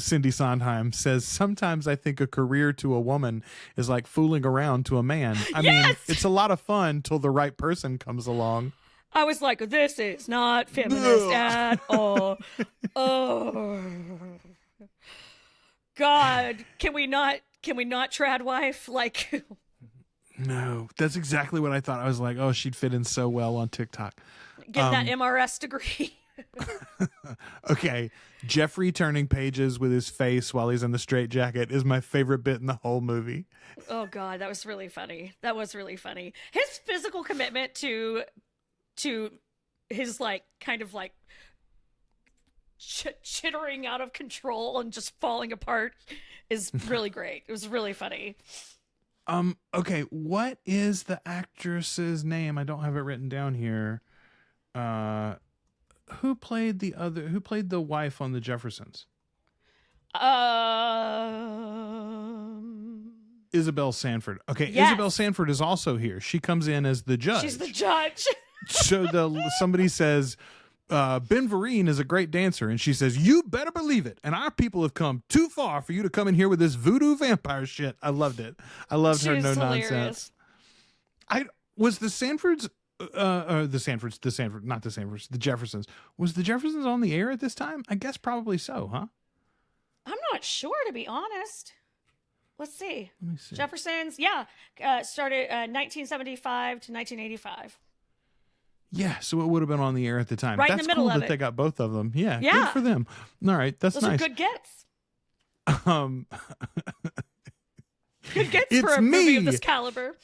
Cindy Sondheim says, sometimes I think a career to a woman is like fooling around to a man. I mean, it's a lot of fun till the right person comes along. I was like, this is not feminist at all. Oh. God, can we not trad wife? Like... No, that's exactly what I thought. I was like, oh, she'd fit in so well on TikTok. Get that MRS degree. Okay, Jeffrey turning pages with his face while he's in the straitjacket is my favorite bit in the whole movie. Oh God, that was really funny. His physical commitment to his like kind of like chittering out of control and just falling apart is really great. It was really funny. Okay, what is the actress's name? I don't have it written down here. Who played the wife on the Jeffersons? Isabelle Sanford. Okay, yes. Isabelle Sanford is also here. She comes in as the judge. She's the judge. So somebody says, Ben Vereen is a great dancer, and she says, you better believe it, and our people have come too far for you to come in here with this voodoo vampire shit. I loved it. I loved her no nonsense. Was the Sanfords, the Jeffersons. Was the Jeffersons on the air at this time? I guess probably so, huh? I'm not sure, to be honest. Let's see. Let me see. Jeffersons, started 1975 to 1985. Yeah, so it would have been on the air at the time. Right in That's the middle cool of that it. they got both of them. Yeah, Yeah. good for them. All right, that's Those nice. are good gets. Um, Good gets It's for a movie of me. this caliber.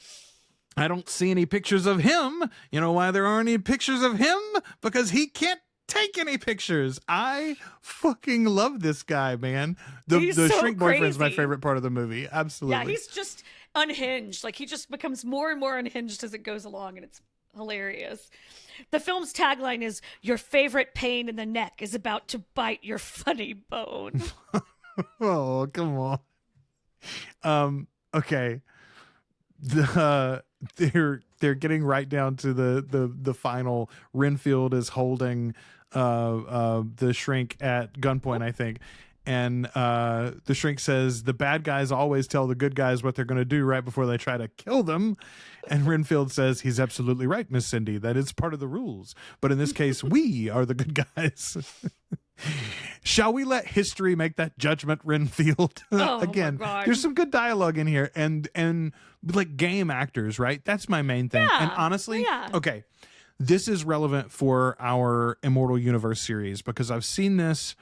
I don't see any pictures of him. You know why there aren't any pictures of him? Because he can't take any pictures. I fucking love this guy, man. The He's so shrink boyfriend's my crazy. favorite part of the movie. Absolutely. Yeah, he's just unhinged. Like, he just becomes more and more unhinged as it goes along, and it's hilarious. The film's tagline is, "Your favorite pain in the neck is about to bite your funny bone." Oh, come on. Okay. They're getting right down to the final. Renfield is holding the shrink at gunpoint, I think. And the shrink says the bad guys always tell the good guys what they're going to do right before they try to kill them. And Renfield says he's absolutely right, Miss Cindy. That is part of the rules. But in this case, we are the good guys. Shall we let history make that judgment, Renfield? Oh, Again, my God. there's some good dialogue in here, and like game actors, right? That's my main thing. Yeah, And honestly, yeah. okay, this is relevant for our Immortal Universe series because I've seen this.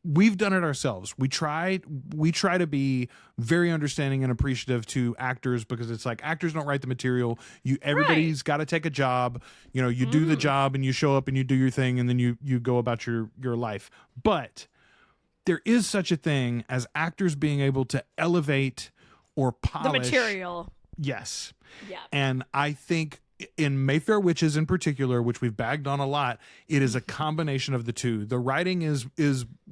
We've done it ourselves. We try to be very understanding and appreciative to actors because it's like actors don't write the material. Everybody's got to take a job. You know, you do the job and you show up and you do your thing and then you go about your life. But there is such a thing as actors being able to elevate or polish The material. Yes. Yeah. And I think in Mayfair Witches in particular, which we've bagged on a lot, it is a combination of the two. The writing is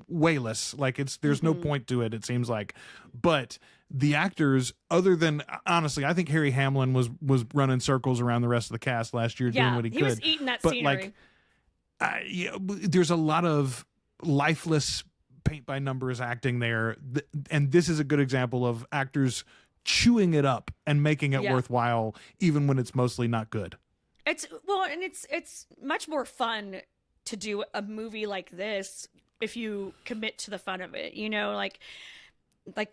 wayless. Like there's no point to it, it seems like. But the actors, other than honestly, I think Harry Hamlin was running circles around the rest of the cast last year doing what he could. He was eating that but scenery. There's a lot of lifeless paint by numbers acting there. And this is a good example of actors chewing it up and making it worthwhile even when it's mostly not good. It's much more fun to do a movie like this if you commit to the fun of it. You know, like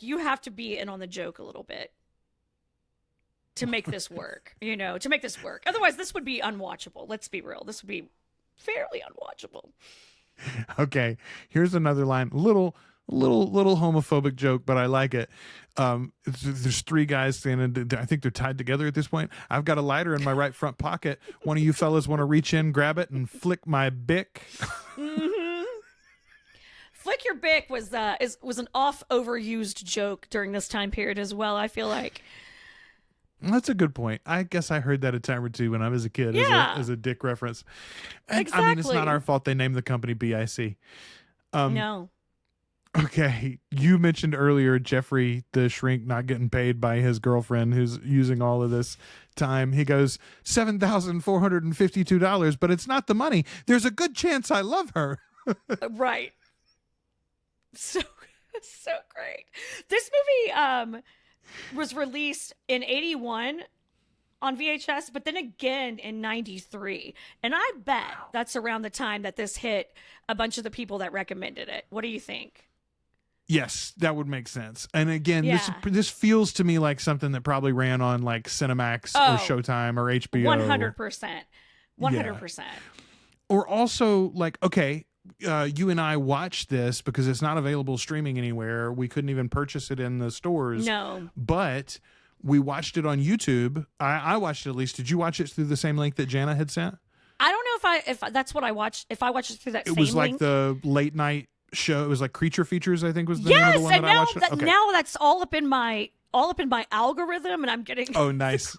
you have to be in on the joke a little bit to make this work. Otherwise this would be unwatchable. Let's be real. This would be fairly unwatchable. Okay, here's another line. Little homophobic joke, but I like it. There's three guys standing. I think they're tied together at this point. I've got a lighter in my right front pocket. One of you fellas want to reach in, grab it, and flick my bick? Mm-hmm. Flick your bick was an overused joke during this time period as well. I feel like. That's a good point. I guess I heard that a time or two when I was a kid as a dick reference. And, Exactly. I mean, it's not our fault they named the company BIC. No. Okay, you mentioned earlier Jeffrey the shrink not getting paid by his girlfriend who's using all of this time. He goes, $7,452, but it's not the money. There's a good chance I love her. Right. So great. This movie was released in 81 on VHS, but then again in 93. And I bet that's around the time that this hit a bunch of the people that recommended it. What do you think? Yes, that would make sense. And again, Yeah. this feels to me like something that probably ran on like Cinemax or Showtime or HBO. 100%. 100%. Or also like, okay, you and I watched this because it's not available streaming anywhere. We couldn't even purchase it in the stores. No. But we watched it on YouTube. I watched it at least. Did you watch it through the same link that Jana had sent? I don't know if that's what I watched. If I watched it through that It same was like link. the late night show. It was like Creature Features, I think was the name of the one and that I watched. Okay. now that's all up in my algorithm, and I'm getting. Oh, nice.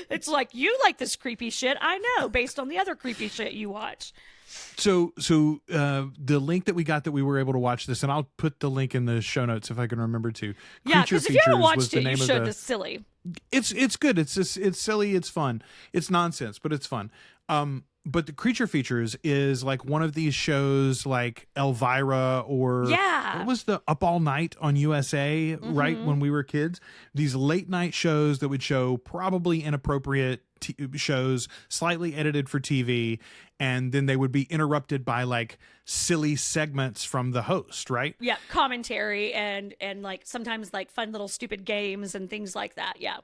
It's like, you like this creepy shit. I know, based on the other creepy shit you watch. So the link that we got that we were able to watch this, and I'll put the link in the show notes if I can remember to. Yeah, Creature because if you haven't Features was watched the it, name you of should. the- It's silly. It's good. It's silly. It's fun. It's nonsense, but it's fun. But the Creature Features is like one of these shows like Elvira or what was the Up All Night on USA, right? When we were kids, these late night shows that would show probably inappropriate shows, slightly edited for TV, and then they would be interrupted by like silly segments from the host, right? Yeah, commentary and like sometimes like fun little stupid games and things like that. Yeah.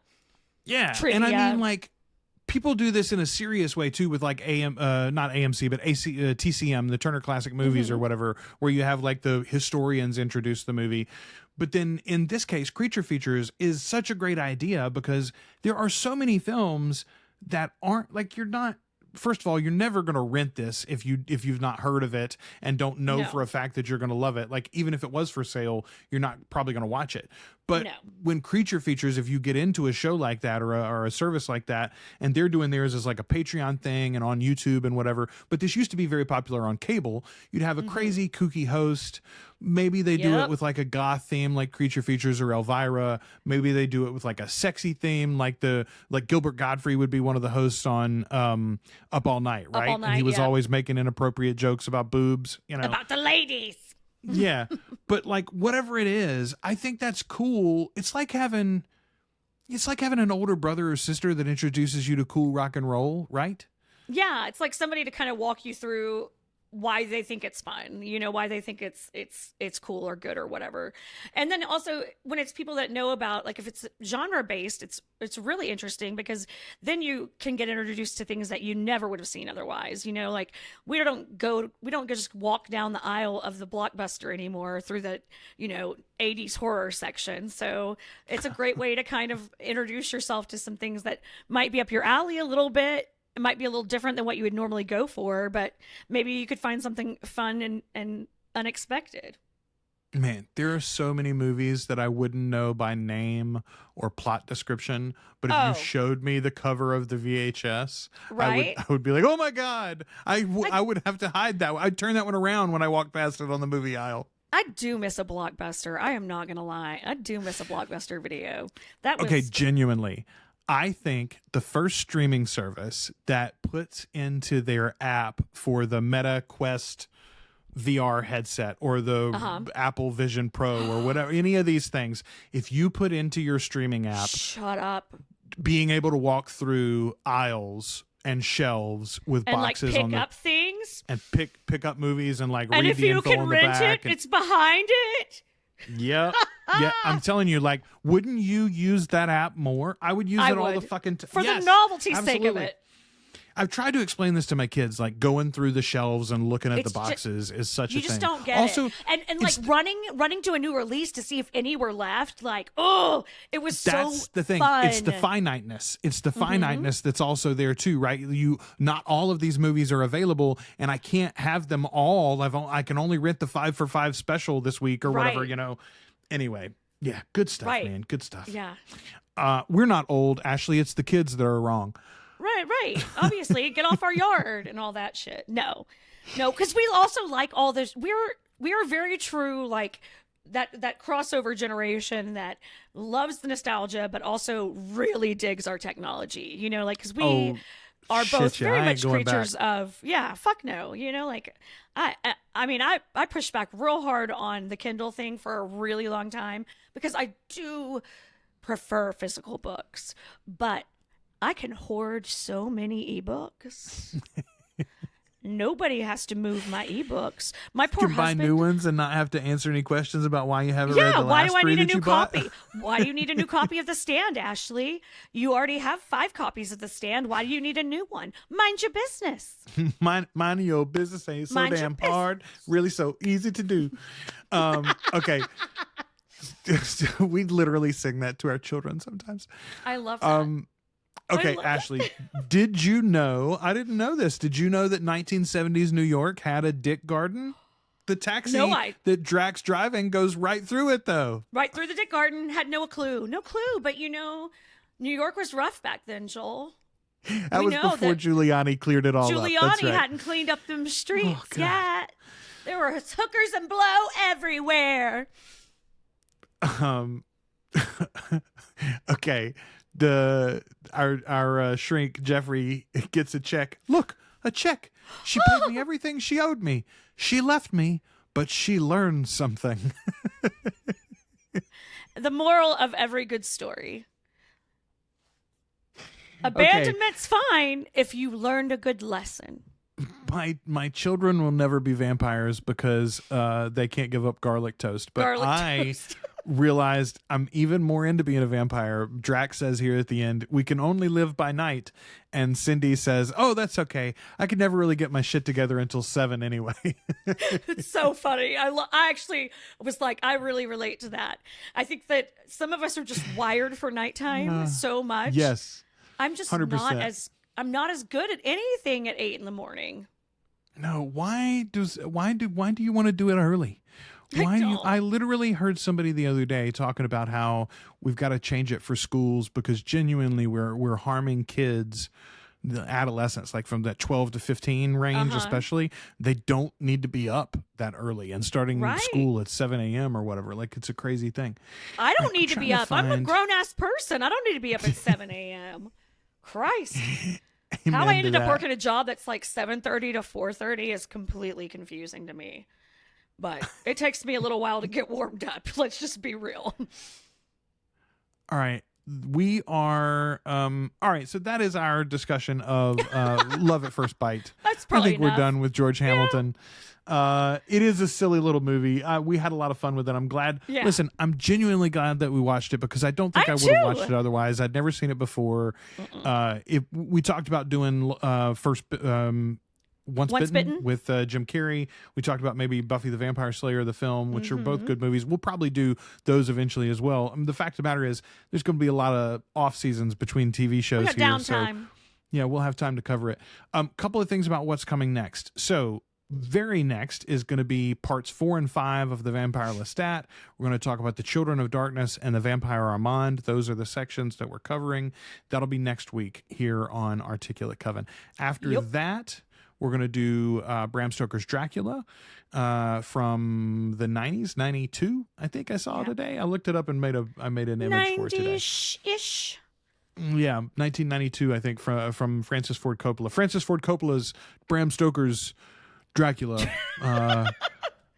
Yeah. Trivia. And I mean, like, people do this in a serious way too with like not AMC, but TCM, the Turner Classic Movies or whatever, where you have like the historians introduce the movie. But then in this case, Creature Features is such a great idea because there are so many films that aren't like, first of all, you're never going to rent this if you've not heard of it and don't know for a fact that you're going to love it. Like, even if it was for sale, you're not probably going to watch it. But when Creature Features, if you get into a show like that or a service like that, and they're doing theirs as like a Patreon thing and on YouTube and whatever, but this used to be very popular on cable, you'd have a crazy kooky host. Maybe they do it with like a goth theme like Creature Features or Elvira. Maybe they do it with like a sexy theme like Gilbert Godfrey would be one of the hosts on Up All Night, right? Up All Night, and he was always making inappropriate jokes about boobs, about the ladies. Yeah. But like whatever it is, I think that's cool. It's like having an older brother or sister that introduces you to cool rock and roll, right? Yeah, it's like somebody to kind of walk you through why they think it's fun, why they think it's cool or good or whatever. And then also when it's people that know about, like, if it's genre based, it's really interesting because then you can get introduced to things that you never would have seen otherwise. Like we don't just walk down the aisle of the Blockbuster anymore through the 80s horror section. So it's a great way to kind of introduce yourself to some things that might be up your alley a little bit. It might be a little different than what you would normally go for, but maybe you could find something fun and unexpected. Man, there are so many movies that I wouldn't know by name or plot description, but if you showed me the cover of the VHS, right? I would be like, oh my God, I would have to hide that. I'd turn that one around when I walked past it on the movie aisle. I do miss a Blockbuster. I am not going to lie. I do miss a Blockbuster video. That was... Okay, genuinely. I think the first streaming service that puts into their app for the Meta Quest VR headset or the Apple Vision Pro or whatever, any of these things, if you put into your streaming app, shut up, being able to walk through aisles and shelves with and boxes like on pick up things and pick up movies and like and read if the you info can on the rent back it, it's behind it. Yeah. Yeah, I'm telling you, like, wouldn't you use that app more? I would use it all the fucking time. For the novelty's sake of it. I've tried to explain this to my kids, like going through the shelves and looking at the boxes is such a thing. You just don't get it. And like running to a new release to see if any were left, like, it was so fun. That's the thing. It's the finiteness. It's the finiteness that's also there too, right? Not all of these movies are available, and I can't have them all. I can only rent the 5 for $5 special this week or whatever, Anyway, yeah, good stuff, man. Good stuff. Yeah. We're not old, Ashley. It's the kids that are wrong. Right. Obviously, get off our yard and all that shit. No, because we also like all this. We are very true, like that crossover generation that loves the nostalgia, but also really digs our technology. Because we are both very much creatures of fuck no. Like I mean, I pushed back real hard on the Kindle thing for a really long time because I do prefer physical books, but I can hoard so many ebooks. Nobody has to move my ebooks. My poor husband. You can buy new ones and not have to answer any questions about why you haven't read the last why do I three need a that new you bought? copy? Why do you need a new copy of The Stand, Ashley? You already have 5 copies of The Stand. Why do you need a new one? Mind your business. Mind your business ain't so damn hard. Really so easy to do. Okay. We literally sing that to our children sometimes. I love that. Okay, Ashley, did you know, I didn't know this, did you know that 1970s New York had a dick garden? The taxi that Drax driving goes right through it, though. Right through the dick garden. Had no clue. But New York was rough back then, Joel. That was before Giuliani cleared it all up. Giuliani hadn't cleaned up them streets yet. There were hookers and blow everywhere. Okay. Our shrink Jeffrey gets a check. Look, a check. She paid me everything she owed me. She left me, but she learned something. The moral of every good story. Abandonment's fine if you learned a good lesson. My children will never be vampires because they can't give up garlic toast. But toast. Realized I'm even more into being a vampire. Drax says here at the end, we can only live by night. And Cindy says, oh, that's okay. I could never really get my shit together until 7 anyway. It's so funny. I actually was like, I really relate to that. I think that some of us are just wired for nighttime so much. Yes. I'm just 100%. I'm not as good at anything at 8 a.m. No, why do you want to do it early? I literally heard somebody the other day talking about how we've got to change it for schools because genuinely we're harming kids, the adolescents, like from that 12 to 15 range, especially. They don't need to be up that early and starting school at 7 a.m. or whatever. Like, it's a crazy thing. I don't need to be up. I'm a grown ass person. I don't need to be up at 7 a.m. Christ. How I ended up working a job that's like 7:30 to 4:30 is completely confusing to me. But it takes me a little while to get warmed up. Let's just be real. All right. We are all right, so that is our discussion of Love at First Bite. That's probably I think we're done with George Hamilton. It is a silly little movie. We had a lot of fun with it. I'm glad. Yeah. Listen, I'm genuinely glad that we watched it because I don't think I would have watched it otherwise. I'd never seen it before. If we talked about doing Once Bitten with Jim Carrey. We talked about maybe Buffy the Vampire Slayer, the film, which are both good movies. We'll probably do those eventually as well. The fact of the matter is there's going to be a lot of off seasons between TV shows here. Downtime. So yeah, we'll have time to cover it. Couple of things about what's coming next. So very next is going to be parts 4 and 5 of the Vampire Lestat. We're going to talk about the Children of Darkness and the Vampire Armand. Those are the sections that we're covering. That'll be next week here on Articulate Coven. After that, we're going to do Bram Stoker's Dracula from the 90s, 92, I think I saw today. I looked it up and I made an image for it today. 90-ish. Yeah, 1992, I think, from Francis Ford Coppola. Francis Ford Coppola's Bram Stoker's Dracula.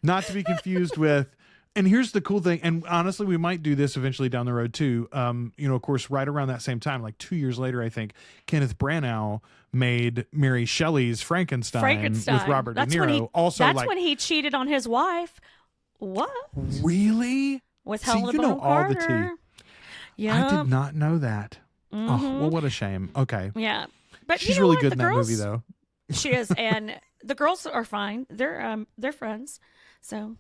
Not to be confused with... And here's the cool thing, and honestly, we might do this eventually down the road too. Of course, right around that same time, like 2 years later, I think, Kenneth Branagh made Mary Shelley's Frankenstein. With Robert De Niro. That's when he cheated on his wife. What? Really? With Helena Bonham Carter. All the tea. Yeah. I did not know that. Oh, well, what a shame. Okay. Yeah. But she's really good in that movie, though. She is, and the girls are fine. They're friends. So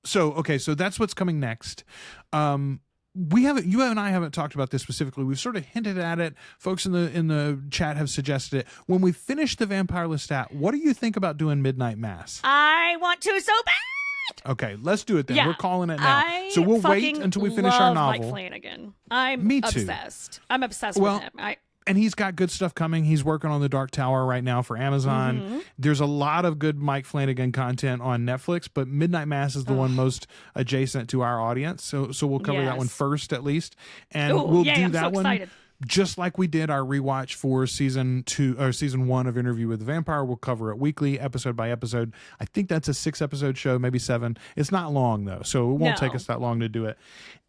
so that's what's coming next. You and I haven't talked about this specifically. We've sort of hinted at it. Folks in the chat have suggested it. When we finish the Vampire Lestat, what do you think about doing Midnight Mass? I want to so bad. Okay, let's do it then. Yeah, we're calling it now. So we'll wait until we finish our novel. Mike Flanagan. I'm Me too. obsessed. I'm obsessed with him. And he's got good stuff coming. He's working on The Dark Tower right now for Amazon. There's a lot of good Mike Flanagan content on Netflix, but Midnight Mass is the one most adjacent to our audience. So we'll cover that one first at least. And we'll do that one. Excited. Just like we did our rewatch for season 1 of Interview with the Vampire. We'll cover it weekly, episode by episode. I think that's a 6-episode show, maybe 7. It's not long though, so it won't take us that long to do it.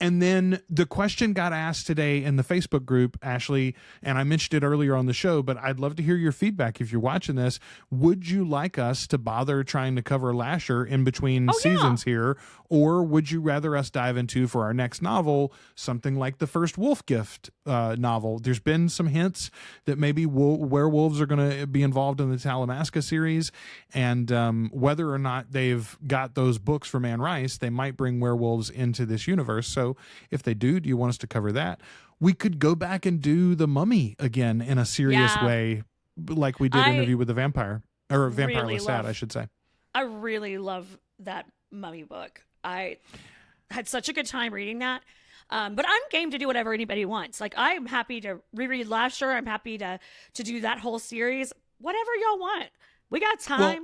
And then the question got asked today in the Facebook group, Ashley, and I mentioned it earlier on the show, but I'd love to hear your feedback if you're watching this. Would you like us to bother trying to cover Lasher in between seasons here, or would you rather us dive into, for our next novel, something like the first Wolf Gift novel? There's been some hints that maybe werewolves are going to be involved in the Talamasca series, and whether or not they've got those books from Anne Rice, they might bring werewolves into this universe. So if they do you want us to cover that? We could go back and do The Mummy again in a serious way, like we did Interview with the Vampire, or Vampire Lestat, I should say. I really love that Mummy book. I had such a good time reading that. But I'm game to do whatever anybody wants. Like, I'm happy to reread Lasher. I'm happy to do that whole series. Whatever y'all want. We got time. Well,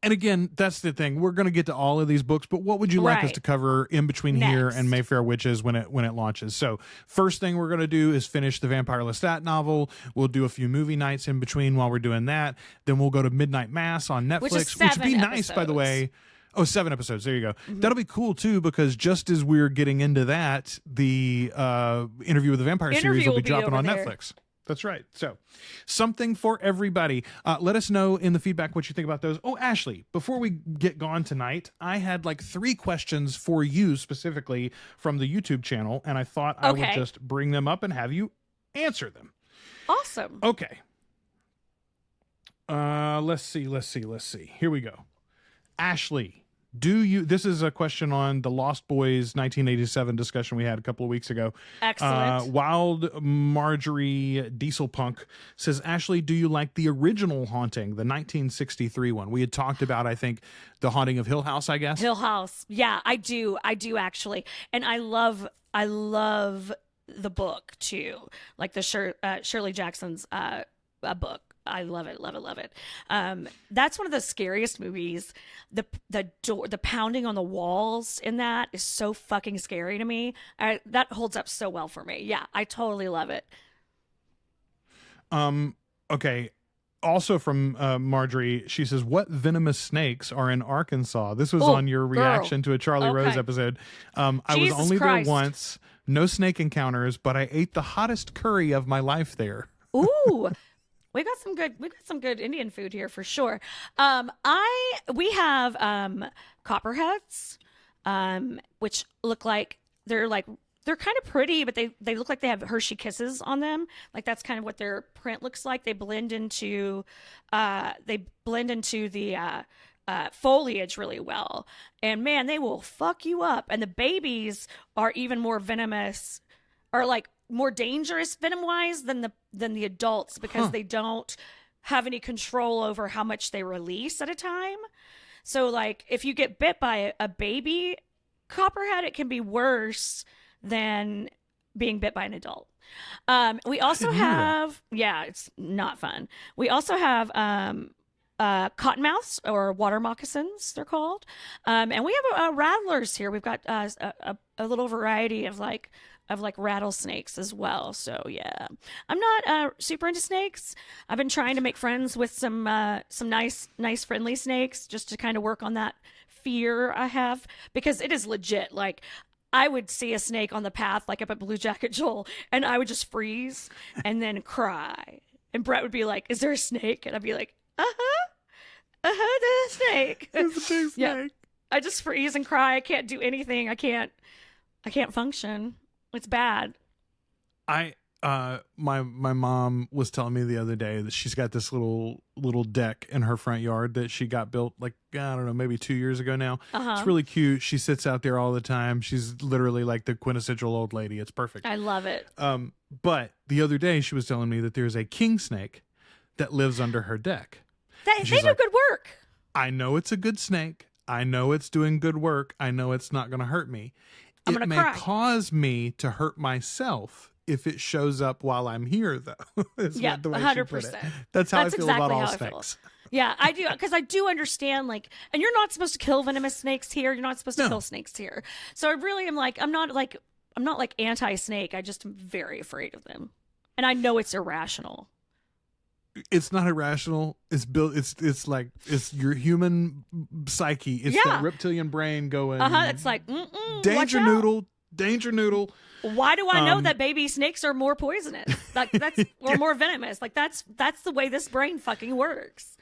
and again, that's the thing. We're going to get to all of these books, but what would you like us to cover in between here and Mayfair Witches when it launches? So first thing we're going to do is finish the Vampire Lestat novel. We'll do a few movie nights in between while we're doing that. Then we'll go to Midnight Mass on Netflix, which would be nice, by the way. Oh, 7 episodes. There you go. That'll be cool too, because just as we're getting into that, the Interview with the Vampire series will be dropping on Netflix. That's right. So, something for everybody. Let us know in the feedback what you think about those. Oh, Ashley, before we get gone tonight, I had like 3 questions for you specifically from the YouTube channel, and I thought I would just bring them up and have you answer them. Awesome. Okay. Let's see. Here we go. Ashley, this is a question on the Lost Boys 1987 discussion we had a couple of weeks ago. Excellent. Wild Marjorie Dieselpunk says, Ashley, do you like the original Haunting, the 1963 one? We had talked about, I think, the Haunting of Hill House, I guess. Hill House. Yeah, I do actually. And I love the book too. Like the Shirley Jackson's book. I love it. That's one of the scariest movies. The pounding on the walls in that is so fucking scary to me. That holds up so well for me. Yeah, I totally love it. Okay. Also from Marjorie, she says, what venomous snakes are in Arkansas? This was on your reaction to a Charlie Rose episode. I was only there once. No snake encounters, but I ate the hottest curry of my life there. Ooh. We got some good Indian food here for sure. We have copperheads, which look like they're kind of pretty, but they look like they have Hershey Kisses on them. Like that's kind of what their print looks like. They blend into the foliage really well, and man, they will fuck you up. And the babies are even more venomous, or like more dangerous venom wise than the adults, because they don't have any control over how much they release at a time. So like if you get bit by a baby copperhead, it can be worse than being bit by an adult. We also have it's not fun. We also have cottonmouths, or water moccasins they're called, and we have rattlers here. We've got a little variety of like rattlesnakes as well. So yeah, I'm not super into snakes. I've been trying to make friends with some nice friendly snakes, just to kind of work on that fear I have, because it is legit. Like I would see a snake on the path, like up at Blue Jacket Joel, and I would just freeze and then cry. And Brett would be like, "Is there a snake?" And I'd be like, there's a snake. There's a big snake. Yeah. I just freeze and cry. I can't do anything. I can't function. It's bad. My mom was telling me the other day that she's got this little deck in her front yard that she got built like, I don't know, maybe 2 years ago now. It's really cute. She sits out there all the time. She's literally like the quintessential old lady. It's perfect. I love it. But the other day she was telling me that there's a king snake that lives under her deck. They do good work. I know it's a good snake. I know it's doing good work. I know it's not going to hurt me. It may cause me to hurt myself if it shows up while I'm here, though. Yeah, 100%. That's how I feel about all snakes. Yeah, I do, because I do understand, like, and you're not supposed to kill venomous snakes here. You're not supposed to kill snakes here. So I really am like, I'm not like anti-snake. I just am very afraid of them, and I know it's irrational. It's not irrational. It's built. It's like it's your human psyche. It's that reptilian brain going. It's like danger noodle. Danger noodle. Why do I know that baby snakes are more poisonous? Like that's or more venomous? Like that's the way this brain fucking works.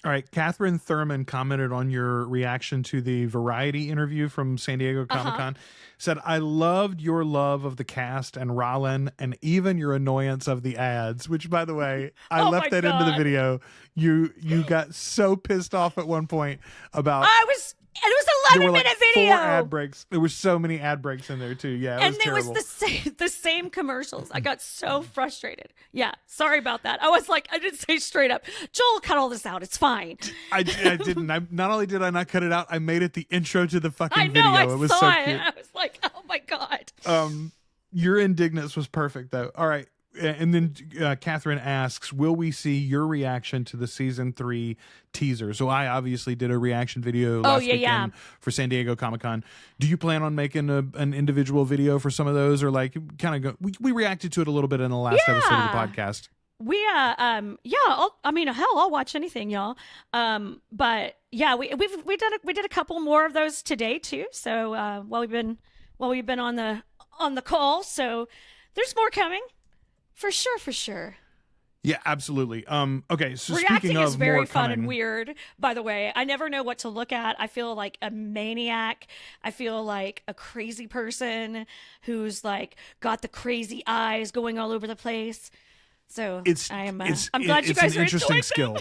All right, Catherine Thurman commented on your reaction to the Variety interview from San Diego Comic-Con. Said, I loved your love of the cast and Rollin, and even your annoyance of the ads, which, by the way, I left that into the video. You got so pissed off at one point about... It was 11-minute video. 4 ad breaks. There were so many ad breaks in there too. Yeah, it was the same commercials. I got so frustrated. Yeah, sorry about that. I was like, I didn't say straight up, Joel, cut all this out. It's fine. I didn't. Not only did I not cut it out, I made it the intro to the fucking video. It was so cute. I was like, oh my god. Your indignance was perfect though. All right. And then Catherine asks, will we see your reaction to the season 3 teaser? So I obviously did a reaction video last weekend for San Diego Comic-Con. Do you plan on making an individual video for some of those, or like kind of go? We reacted to it a little bit in the last episode of the podcast. I'll watch anything, y'all. But yeah, we did a couple more of those today too. So while we've been on the call, so there's more coming for sure. Yeah, absolutely. Okay, so Reacting speaking of is very more fun coming, and weird, by the way. I never know what to look at. I feel like a maniac. I feel like a crazy person who's like got the crazy eyes going all over the place. So I'm glad you guys an are interesting enjoying skill.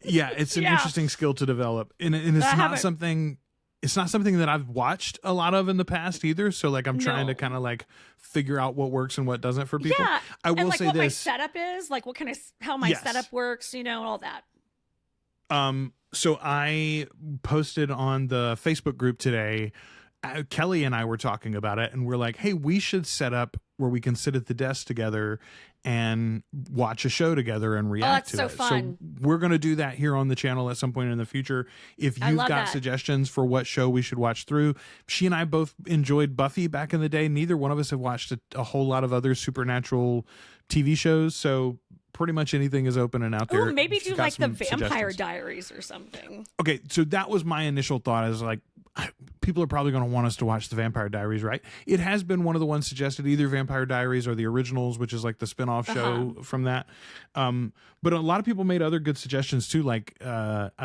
Yeah, it's an Yeah. interesting skill to develop, and it's not something. It's not something that I've watched a lot of in the past either. So like I'm trying to kind of like figure out what works and what doesn't for people. Yeah, I will and like say what my this: setup is, like how my setup works, all that. So I posted on the Facebook group today. Kelly and I were talking about it, and we're like, "Hey, we should set up where we can sit at the desk together and watch a show together and react to so it." fun. So we're going to do that here on the channel at some point in the future. If you've got suggestions for what show we should watch through, she and I both enjoyed Buffy back in the day. Neither one of us have watched a whole lot of other supernatural TV shows, so pretty much anything is open and out there. Ooh, maybe do like the Vampire suggestions. Diaries or something. Okay, so that was my initial thought. Is like, people are probably going to want us to watch the Vampire Diaries, right? It has been one of the ones suggested, either Vampire Diaries or the Originals, which is like the spin-off show from that. But a lot of people made other good suggestions too. Like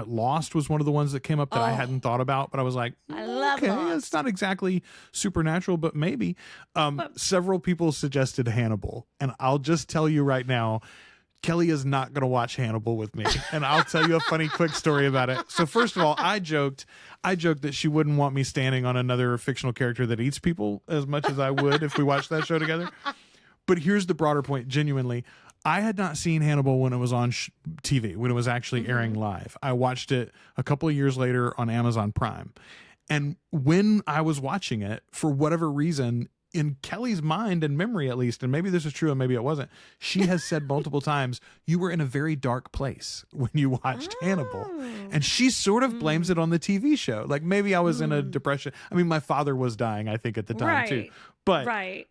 Lost was one of the ones that came up that I hadn't thought about, but I was like, I love Lost. It's not exactly supernatural, but maybe. Several people suggested Hannibal, and I'll just tell you right now, Kelly is not going to watch Hannibal with me. And I'll tell you a funny quick story about it. So first of all, I joked that she wouldn't want me standing on another fictional character that eats people as much as I would if we watched that show together. But here's the broader point. Genuinely, I had not seen Hannibal when it was on TV, when it was actually airing live. I watched it a couple of years later on Amazon Prime. And when I was watching it, for whatever reason, in Kelly's mind and memory, at least, and maybe this is true and maybe it wasn't, she has said multiple times, you were in a very dark place when you watched Hannibal. And she sort of blames it on the TV show. Like, maybe I was in a depression. I mean, my father was dying, I think, at the time too. But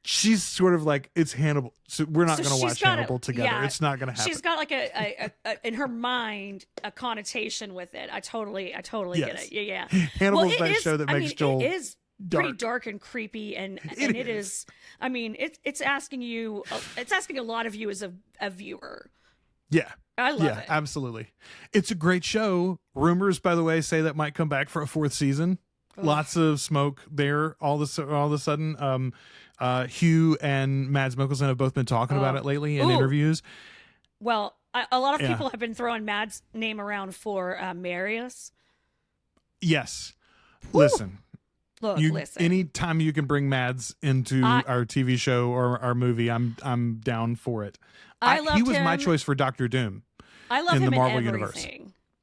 she's sort of like, it's Hannibal. So we're not going to watch Hannibal together. Yeah, it's not going to happen. She's got like a in her mind, a connotation with it. I totally get it. Yeah. Hannibal's that show that makes Joel... It is pretty dark and creepy, and it is. I mean, it's asking a lot of you as a viewer. Yeah, I love it. Absolutely. It's a great show. Rumors, by the way, say that might come back for a 4th season. Lots of smoke there. All of a sudden, Hugh and Mads Mikkelsen have both been talking about it lately in interviews. Well, a lot of people have been throwing Mads' name around for Marius. Yes. Woo. Listen. Listen. Anytime you can bring Mads into our TV show or our movie, I'm down for it. He was my choice for Doctor Doom. I love him in the Marvel in universe.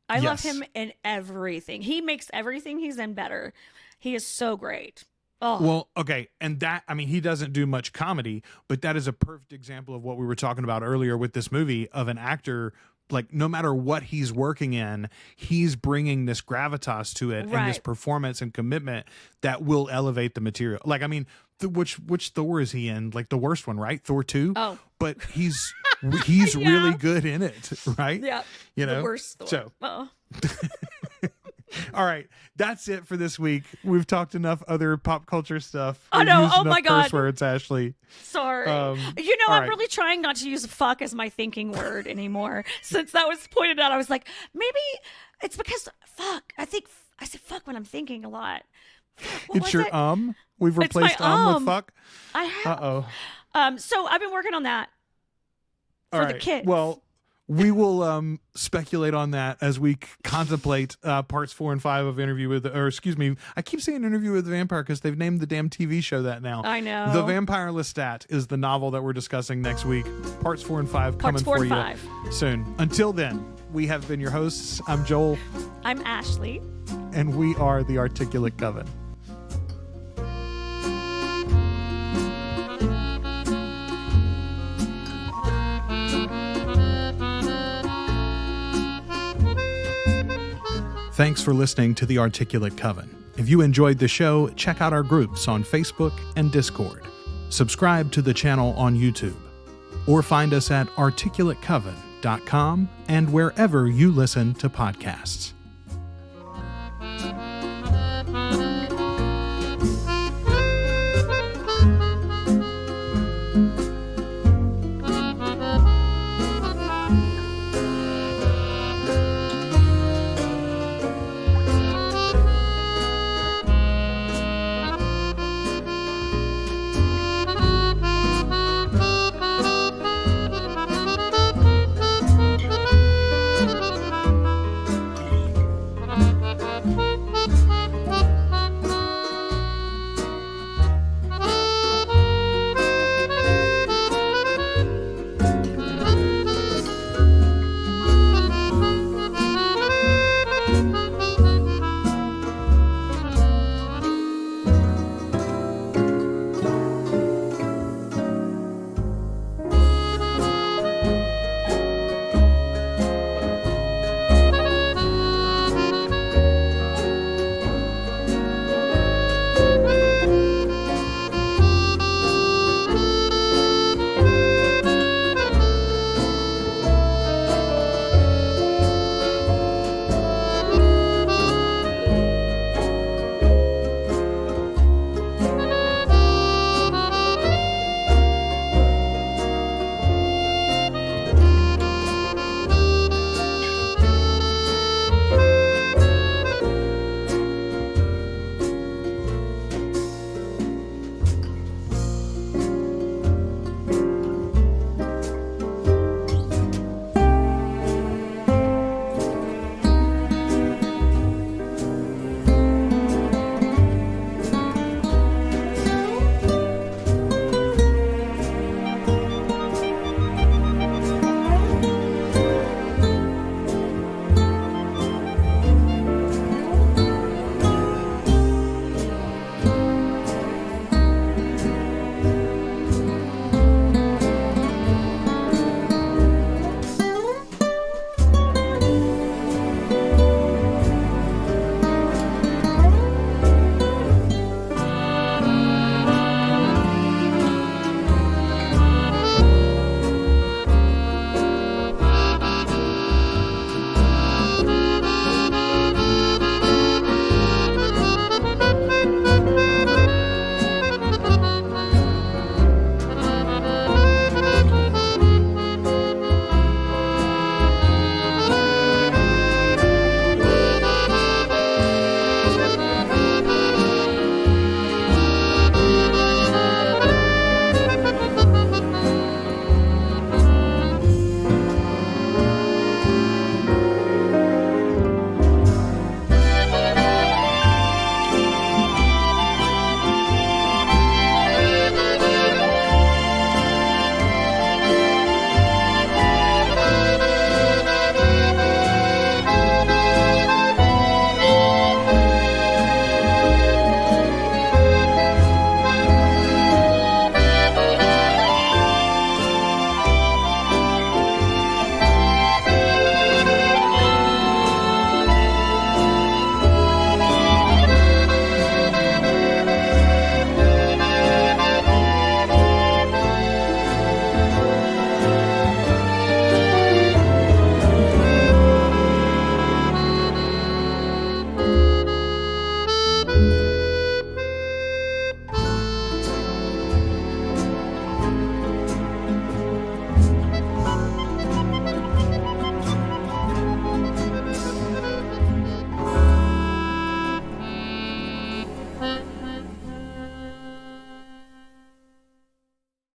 I love him in everything. He makes everything he's in better. He is so great. Oh. Well, okay, and that, I mean, he doesn't do much comedy, but that is a perfect example of what we were talking about earlier with this movie, of an actor. Like, no matter what he's working in, he's bringing this gravitas to it and this performance and commitment that will elevate the material. Like, I mean, which Thor is he in? Like the worst one, right? Thor 2? Oh. But he's really good in it, right? Yeah. You know? The worst Thor. So. Oh. All right, that's it for this week. We've talked enough other pop culture stuff. Oh no! Oh my God! Curse words, Ashley. Sorry. I'm really trying not to use "fuck" as my thinking word anymore. Since that was pointed out, I was like, maybe it's because fuck. I say fuck when I'm thinking a lot. It's your We've replaced with fuck. I have. So I've been working on that for the kids. Well. We will speculate on that as we contemplate parts 4 and 5 of Interview with, or excuse me, I keep saying Interview with the Vampire because they've named the damn TV show that now. I know. The Vampire Lestat is the novel that we're discussing next week. Parts 4 and 5 coming for you soon. Until then, we have been your hosts. I'm Joel. I'm Ashley. And we are the Articulate Coven. Thanks for listening to The Articulate Coven. If you enjoyed the show, check out our groups on Facebook and Discord. Subscribe to the channel on YouTube. or find us at articulatecoven.com and wherever you listen to podcasts.